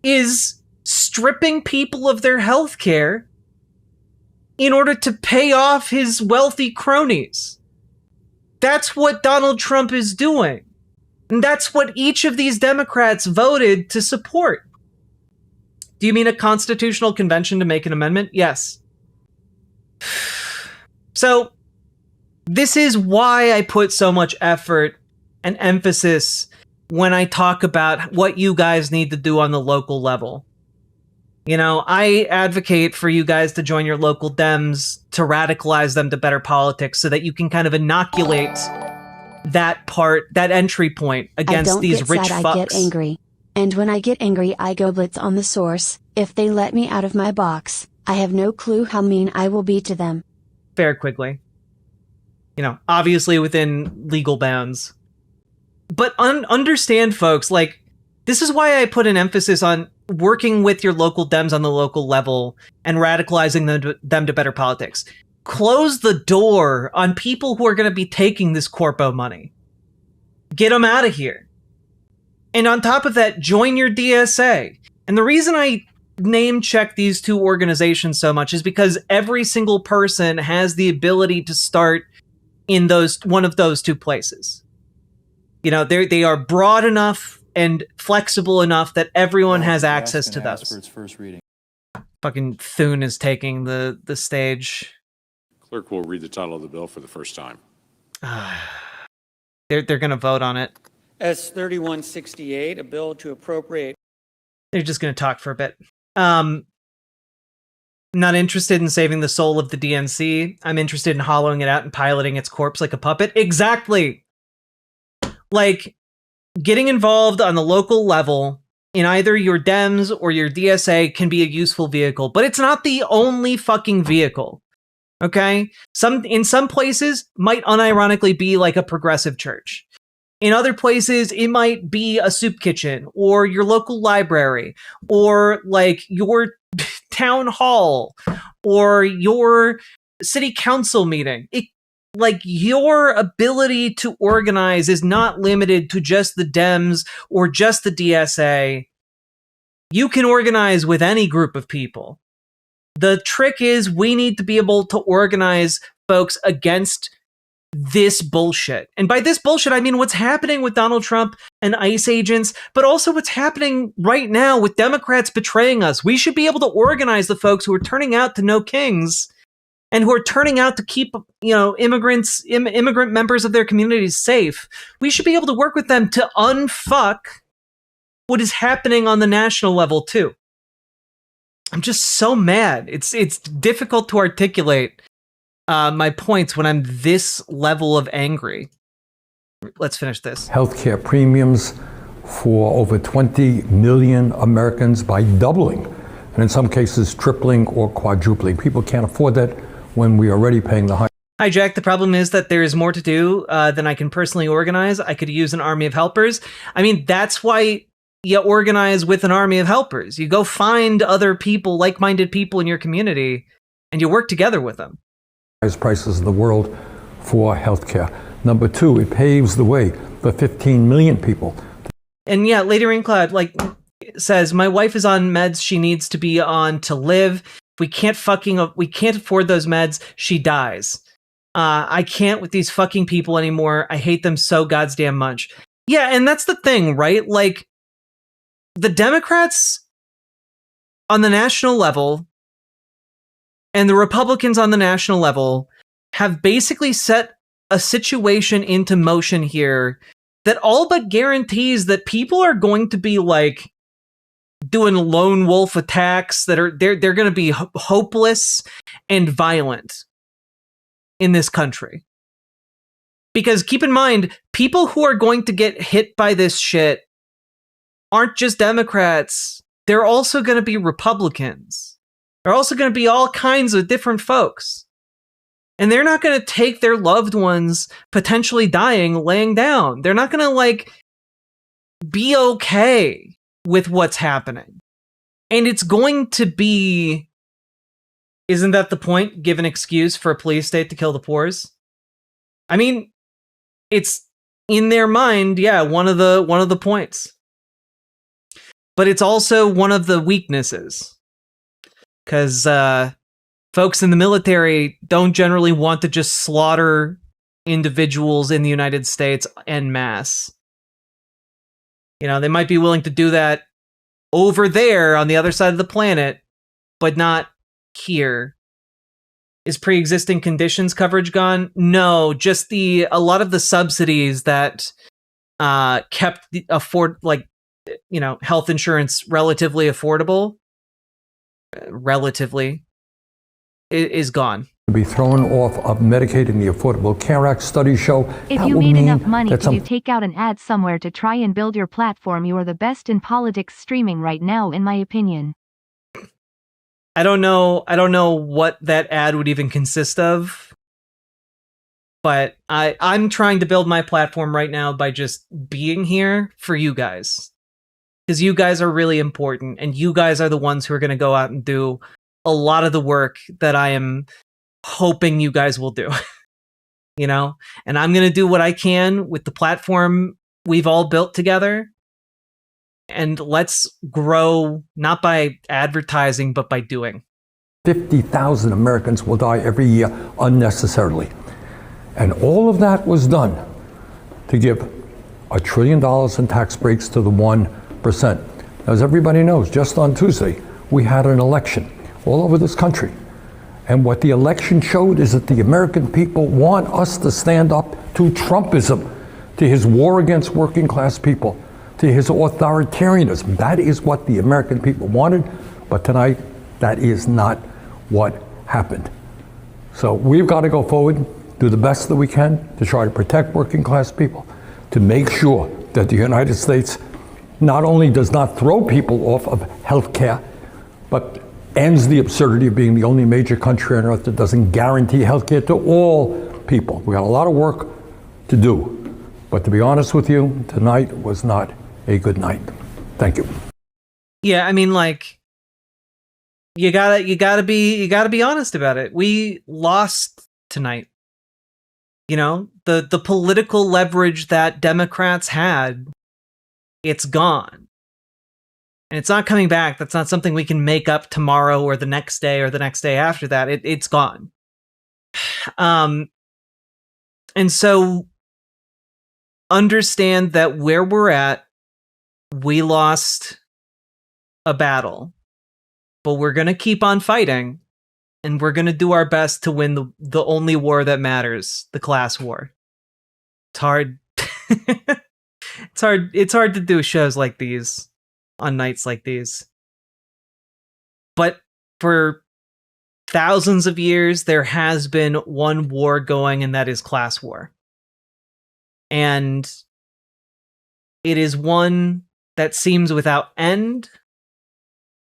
is stripping people of their health care in order to pay off his wealthy cronies? That's what Donald Trump is doing. And that's what each of these Democrats voted to support. Do you mean a constitutional convention to make an amendment? Yes. So, this is why I put so much effort and emphasis when I talk about what you guys need to do on the local level. You know, I advocate for you guys to join your local Dems, to radicalize them to better politics so that you can kind of inoculate that entry point against these rich fucks. I get angry. And when I get angry, I go blitz on the source. If they let me out of my box, I have no clue how mean I will be to them. Fair, Quigley. You know, obviously within legal bounds. But understand, folks, like, this is why I put an emphasis on working with your local Dems on the local level and radicalizing them to better politics. Close the door on people who are going to be taking this corpo money. Get them out of here. And on top of that, join your DSA. And the reason I name check these two organizations so much is because every single person has the ability to start in one of those two places. You know, they are broad enough and flexible enough that everyone has access to those. For its first reading. Fucking Thune is taking the stage. Clerk will read the title of the bill for the first time. They're going to vote on it. S 3168, a bill to appropriate. They're just going to talk for a bit. Not interested in saving the soul of the DNC. I'm interested in hollowing it out and piloting its corpse like a puppet. Exactly. Like, getting involved on the local level in either your Dems or your DSA can be a useful vehicle, but it's not the only fucking vehicle. Okay? In some places might unironically be like a progressive church. In other places, it might be a soup kitchen or your local library or like your town hall or your city council meeting. Like, your ability to organize is not limited to just the Dems or just the DSA. You can organize with any group of people. The trick is we need to be able to organize folks against this bullshit. And by this bullshit, I mean what's happening with Donald Trump and ICE agents, but also what's happening right now with Democrats betraying us. We should be able to organize the folks who are turning out to know kings and who are turning out to keep, you know, immigrant members of their communities safe. We should be able to work with them to unfuck what is happening on the national level too. I'm just so mad. It's difficult to articulate my points when I'm this level of angry. Let's finish this. Healthcare premiums for over 20 million Americans by doubling, and in some cases tripling or quadrupling. People can't afford that when we are already paying the high. Hi, Jack. The problem is that there is more to do than I can personally organize. I could use an army of helpers. I mean, that's why you organize with an army of helpers. You go find other people, like-minded people in your community, and you work together with them. Prices in the world for healthcare. Number two, it paves the way for 15 million people. And yeah, Lady Raincloud says, my wife is on meds she needs to be on to live. We can't afford those meds. She dies. I can't with these fucking people anymore. I hate them so goddamn much. Yeah, and that's the thing, right? Like, the Democrats on the national level and the Republicans on the national level have basically set a situation into motion here that all but guarantees that people are going to be like doing lone wolf attacks that are they're going to be hopeless and violent in this country. Because keep in mind, people who are going to get hit by this shit aren't just Democrats. They're also going to be Republicans. They're also going to be all kinds of different folks. And they're not going to take their loved ones potentially dying laying down. They're not going to like be okay with what's happening. And it's going to be, isn't that the point? Give an excuse for a police state to kill the poors? I mean, it's in their mind, yeah, one of the points. But it's also one of the weaknesses. Because folks in the military don't generally want to just slaughter individuals in the United States en masse. You know, they might be willing to do that over there on the other side of the planet, but not here. Is pre-existing conditions coverage gone? No, just a lot of the subsidies that kept health insurance relatively affordable. Relatively is gone. To be thrown off of Medicaid and the Affordable Care Act studies show. If you made enough money to take out an ad somewhere to try and build your platform, you are the best in politics streaming right now, in my opinion. I don't know what that ad would even consist of. But I'm trying to build my platform right now by just being here for you guys. Because you guys are really important, and you guys are the ones who are going to go out and do a lot of the work that I am hoping you guys will do. You know? And I'm going to do what I can with the platform we've all built together. And let's grow, not by advertising, but by doing. 50,000 Americans will die every year unnecessarily. And all of that was done to give $1 trillion in tax breaks to the 1%. As everybody knows, just on Tuesday, we had an election all over this country. And what the election showed is that the American people want us to stand up to Trumpism, to his war against working class people, to his authoritarianism. That is what the American people wanted, but tonight, that is not what happened. So we've got to go forward, do the best that we can to try to protect working class people, to make sure that the United States not only does not throw people off of health care, but ends the absurdity of being the only major country on earth that doesn't guarantee health care to all people. We got a lot of work to do. But to be honest with you, tonight was not a good night. Thank you. Yeah, I mean, like, you gotta be honest about it. We lost tonight. You know, the political leverage that Democrats had, it's gone. And it's not coming back. That's not something we can make up tomorrow or the next day or the next day after that. It's gone. And so understand that where we're at, we lost a battle, but we're going to keep on fighting, and we're going to do our best to win the only war that matters, the class war. It's hard. It's hard to do shows like these on nights like these. But for thousands of years, there has been one war going, and that is class war. And it is one that seems without end.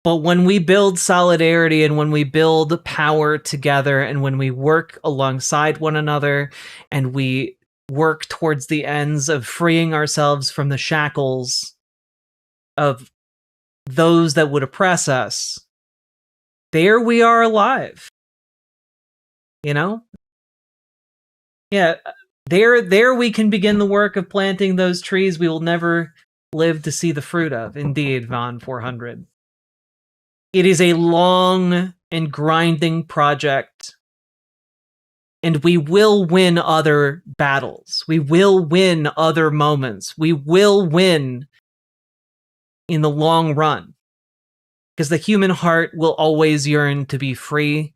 But when we build solidarity and when we build power together and when we work alongside one another and we work towards the ends of freeing ourselves from the shackles of those that would oppress us, there we are alive. You know? Yeah, there we can begin the work of planting those trees we will never live to see the fruit of. Indeed, Von 400. It is a long and grinding project, and we will win other battles. We will win other moments. We will win in the long run, because the human heart will always yearn to be free,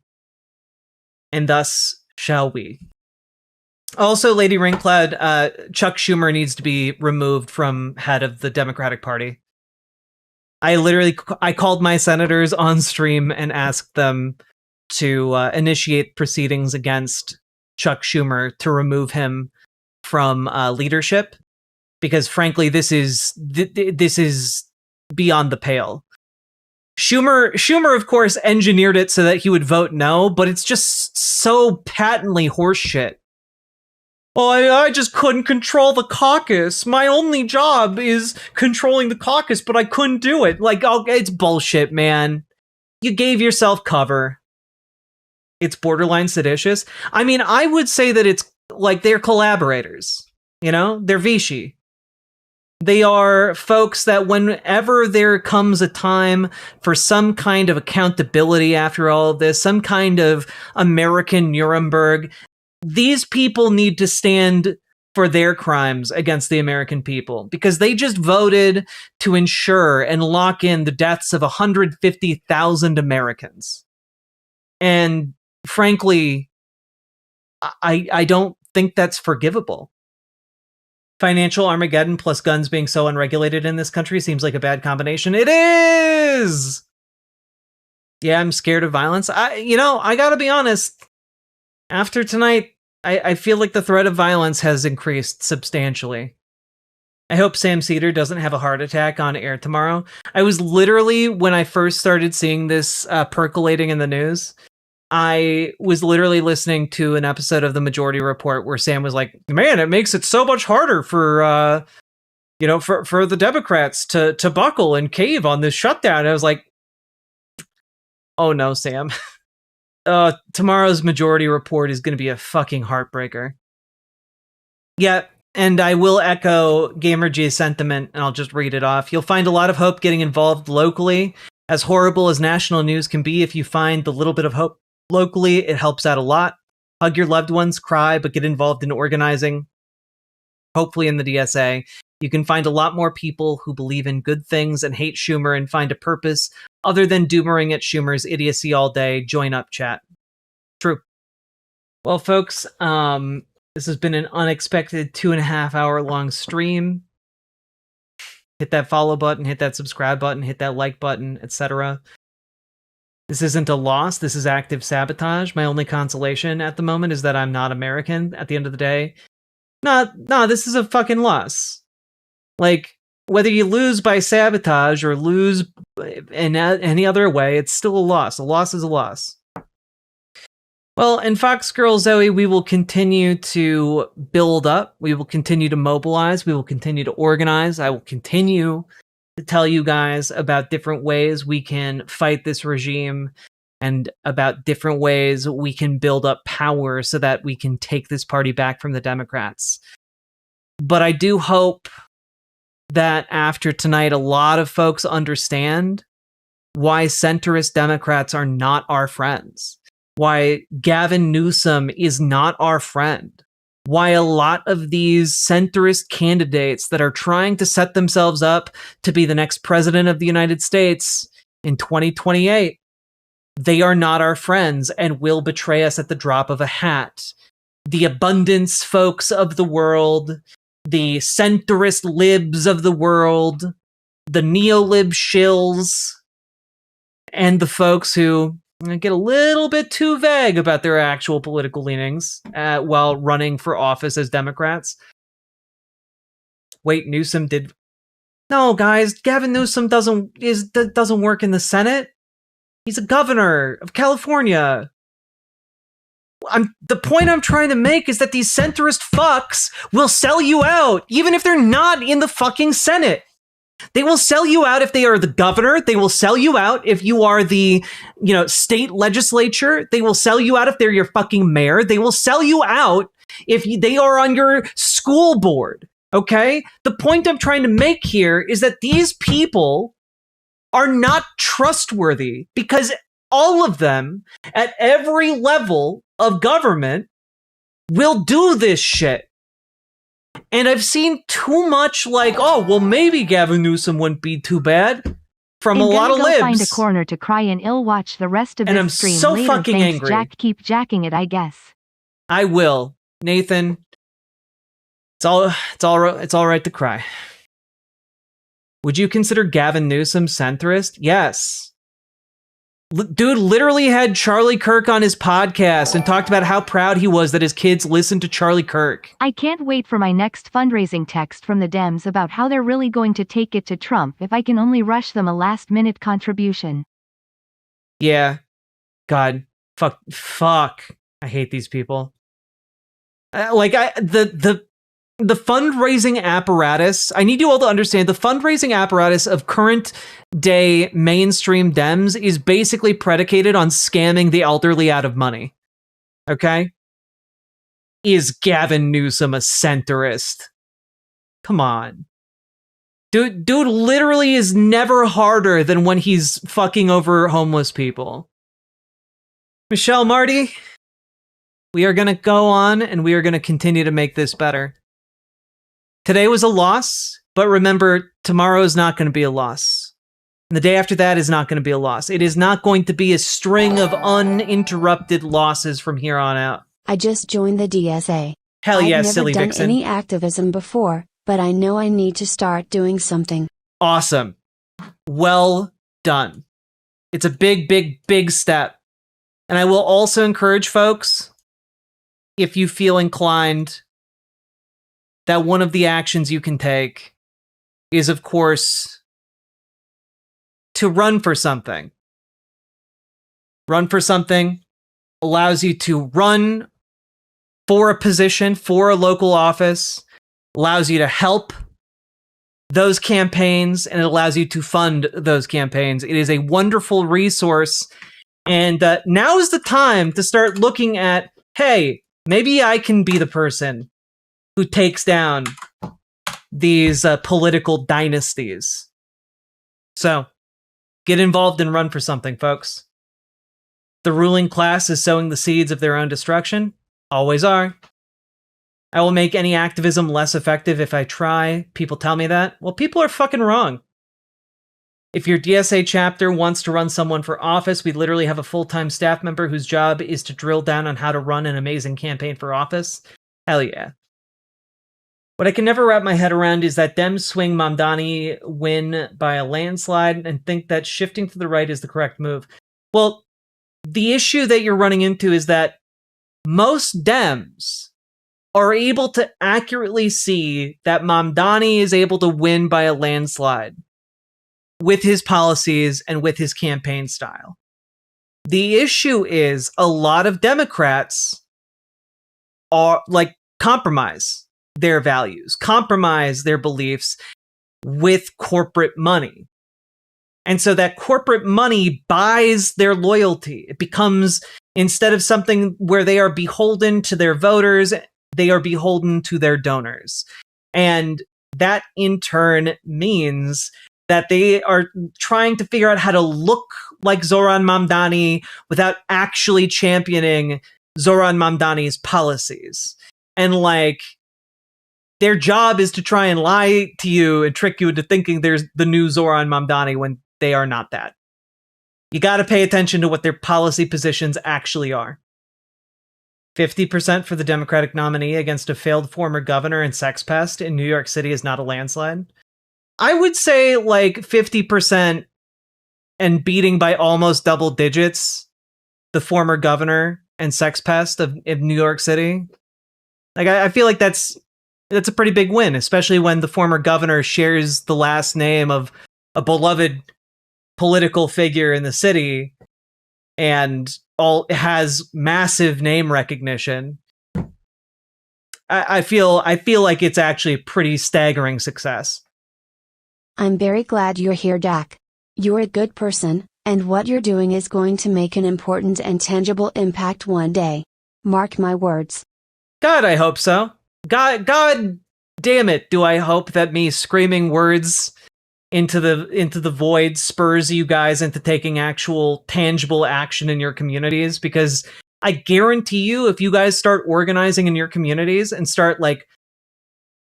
and thus shall we. Also, Lady Ringcloud, Chuck Schumer needs to be removed from head of the Democratic Party. I called my senators on stream and asked them to initiate proceedings against Chuck Schumer to remove him from leadership, because frankly, this is beyond the pale. Schumer, of course, engineered it so that he would vote no, but it's just so patently horseshit. Oh, I just couldn't control the caucus. My only job is controlling the caucus, but I couldn't do it. Like, oh, it's bullshit, man. You gave yourself cover. It's borderline seditious. I mean, I would say that it's like they're collaborators. You know? They're Vichy. They are folks that whenever there comes a time for some kind of accountability after all of this, some kind of American Nuremberg, these people need to stand for their crimes against the American people, because they just voted to ensure and lock in the deaths of 150,000 Americans. And frankly, I don't think that's forgivable. Financial Armageddon plus guns being so unregulated in this country seems like a bad combination. It is! Yeah, I'm scared of violence. I gotta be honest. After tonight, I feel like the threat of violence has increased substantially. I hope Sam Cedar doesn't have a heart attack on air tomorrow. I was literally, when I first started seeing this percolating in the news, I was literally listening to an episode of the Majority Report where Sam was like, man, it makes it so much harder for, for the Democrats to buckle and cave on this shutdown. And I was like, oh no, Sam. Tomorrow's Majority Report is going to be a fucking heartbreaker. Yeah, and I will echo GamerG's sentiment, and I'll just read it off. You'll find a lot of hope getting involved locally. As horrible as national news can be, if you find the little bit of hope locally, it helps out a lot. Hug your loved ones, cry, but get involved in organizing. Hopefully in the DSA. You can find a lot more people who believe in good things and hate Schumer and find a purpose other than doomering at Schumer's idiocy all day. Join up, chat. True. Well, folks, this has been an unexpected 2.5 hour long stream. Hit that follow button, hit that subscribe button, hit that like button, etc. This isn't a loss, this is active sabotage. My only consolation at the moment is that I'm not American at the end of the day. No, this is a fucking loss. Like, whether you lose by sabotage or lose in any other way, it's still a loss. A loss is a loss. Well, in Fox Girl Zoe, we will continue to build up. We will continue to mobilize. We will continue to organize. I will continue to tell you guys about different ways we can fight this regime and about different ways we can build up power so that we can take this party back from the Democrats. But I do hope that after tonight, a lot of folks understand why centrist Democrats are not our friends. Why Gavin Newsom is not our friend. Why a lot of these centrist candidates that are trying to set themselves up to be the next president of the United States in 2028, they are not our friends and will betray us at the drop of a hat. The abundance folks of the world, the centrist libs of the world, the neo-lib shills, and the folks who get a little bit too vague about their actual political leanings while running for office as Democrats. Wait, Newsom did... No, guys, Gavin Newsom doesn't work in the Senate. He's a governor of California. The point I'm trying to make is that these centrist fucks will sell you out, even if they're not in the fucking Senate. They will sell you out if they are the governor. They will sell you out if you are the, state legislature. They will sell you out if they're your fucking mayor. They will sell you out if they are on your school board. Okay? The point I'm trying to make here is that these people are not trustworthy because all of them at every level of government will do this shit. And I've seen too much maybe Gavin Newsom wouldn't be too bad from a lot of libs. Find a corner to cry and ill watch the rest of this stream. And I'm so later. fucking Thanks, angry. Jack, keep jacking it, I guess. I will. Nathan, it's all right to cry. Would you consider Gavin Newsom centrist? Yes. Dude literally had Charlie Kirk on his podcast and talked about how proud he was that his kids listened to Charlie Kirk. I can't wait for my next fundraising text from the Dems about how they're really going to take it to Trump if I can only rush them a last-minute contribution. Yeah. God. Fuck. I hate these people. The fundraising apparatus, I need you all to understand, the fundraising apparatus of current day mainstream Dems is basically predicated on scamming the elderly out of money. Okay? Is Gavin Newsom a centrist? Come on. Dude literally is never harder than when he's fucking over homeless people. Michelle, Marty, we are going to go on and we are going to continue to make this better. Today was a loss, but remember, tomorrow is not going to be a loss. And the day after that is not going to be a loss. It is not going to be a string of uninterrupted losses from here on out. I just joined the DSA. Hell yeah, silly I've never done vixen. any activism before, but I know I need to start doing something. Awesome. Well done. It's a big, big, big step. And I will also encourage folks, if you feel inclined, that one of the actions you can take is, of course, to run for something. Run for something allows you to run for a position, for a local office, allows you to help those campaigns, and it allows you to fund those campaigns. It is a wonderful resource. And now is the time to start looking at, hey, maybe I can be the person who takes down these political dynasties. So, get involved and run for something, folks. The ruling class is sowing the seeds of their own destruction. Always are. I will make any activism less effective if I try. People tell me that. Well, people are fucking wrong. If your DSA chapter wants to run someone for office, we literally have a full-time staff member whose job is to drill down on how to run an amazing campaign for office. Hell yeah. What I can never wrap my head around is that Dems swing Mamdani win by a landslide and think that shifting to the right is the correct move. Well, the issue that you're running into is that most Dems are able to accurately see that Mamdani is able to win by a landslide with his policies and with his campaign style. The issue is a lot of Democrats are compromise their values, compromise their beliefs with corporate money. And so that corporate money buys their loyalty. It becomes, instead of something where they are beholden to their voters, they are beholden to their donors. And that in turn means that they are trying to figure out how to look like Zoran Mamdani without actually championing Zoran Mamdani's policies. And their job is to try and lie to you and trick you into thinking there's the new Zoran Mamdani when they are not that. You got to pay attention to what their policy positions actually are. 50% for the Democratic nominee against a failed former governor and sex pest in New York City is not a landslide. I would say 50% and beating by almost double digits the former governor and sex pest of New York City. I feel like that's a pretty big win, especially when the former governor shares the last name of a beloved political figure in the city and has massive name recognition. I feel like it's actually a pretty staggering success. I'm very glad you're here, Jack. You're a good person, and what you're doing is going to make an important and tangible impact one day. Mark my words. God, I hope so. God damn it, do I hope that me screaming words into the void spurs you guys into taking actual tangible action in your communities, because I guarantee you, if you guys start organizing in your communities and start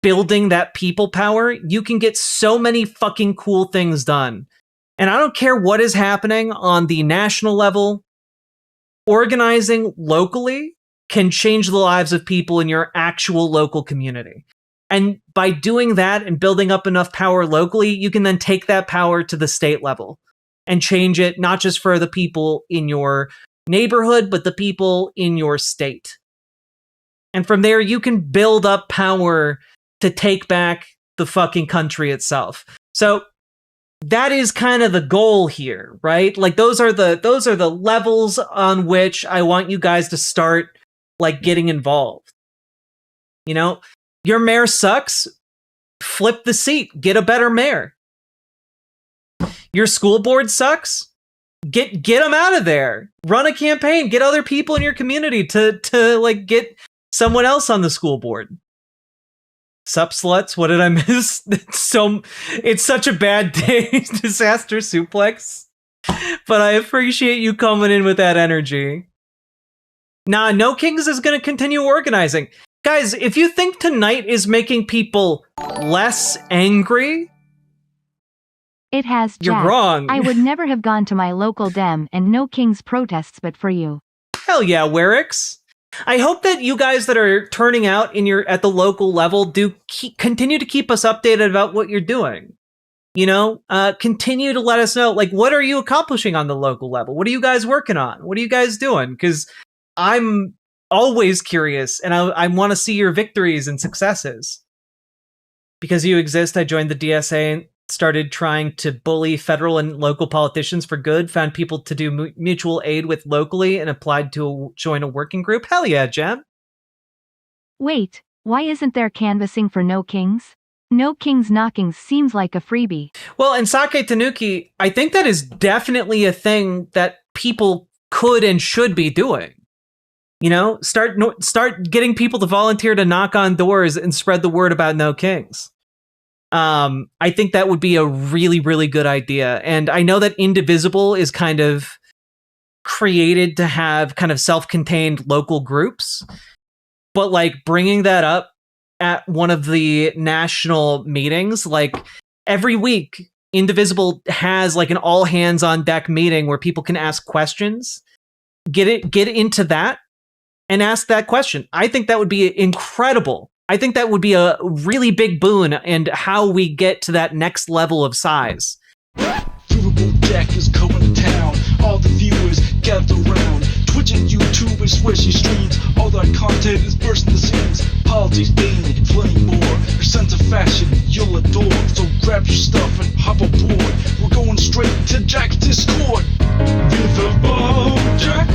building that people power, you can get so many fucking cool things done. And I don't care what is happening on the national level, organizing locally can change the lives of people in your actual local community. And by doing that and building up enough power locally, you can then take that power to the state level and change it, not just for the people in your neighborhood, but the people in your state. And from there, you can build up power to take back the fucking country itself. So that is kind of the goal here, right? Those are the levels on which I want you guys to start getting involved. You know, your mayor sucks, flip the seat, get a better mayor. Your school board sucks, get them out of there. Run a campaign, get other people in your community to get someone else on the school board. Sup, sluts? What did I miss? It's such a bad day. Disaster suplex. But I appreciate you coming in with that energy. Nah, No Kings is going to continue organizing. Guys, if you think tonight is making people less angry, it has, Jack. You're wrong. I would never have gone to my local Dem and No Kings protests but for you. Hell yeah, Werix. I hope that you guys that are turning out at the local level do continue to keep us updated about what you're doing. You know, continue to let us know, what are you accomplishing on the local level? What are you guys working on? What are you guys doing? Because I'm always curious, and I want to see your victories and successes. Because you exist, I joined the DSA started trying to bully federal and local politicians for good, found people to do mutual aid with locally, and applied to join a working group. Hell yeah, Jem. Wait, why isn't there canvassing for no kings? No kings knocking seems like a freebie. Well, in Sake Tanuki, I think that is definitely a thing that people could and should be doing. You know, start getting people to volunteer to knock on doors and spread the word about no kings. I think that would be a really, really good idea. And I know that Indivisible is kind of created to have kind of self-contained local groups, but like bringing that up at one of the national meetings, like every week, Indivisible has like an all hands on deck meeting where people can ask questions. Get into that and ask that question. I think that would be incredible. I think that would be a really big boon and how we get to that next level of size. Riverboat Jack is going to town. All the viewers gather around. Twitch and YouTube and swishy streams. All that content is bursting the seams. Politics, Bane, and plenty more. Your sense of fashion you'll adore. So grab your stuff and hop aboard. We're going straight to Jack's Discord. Riverboat Jack.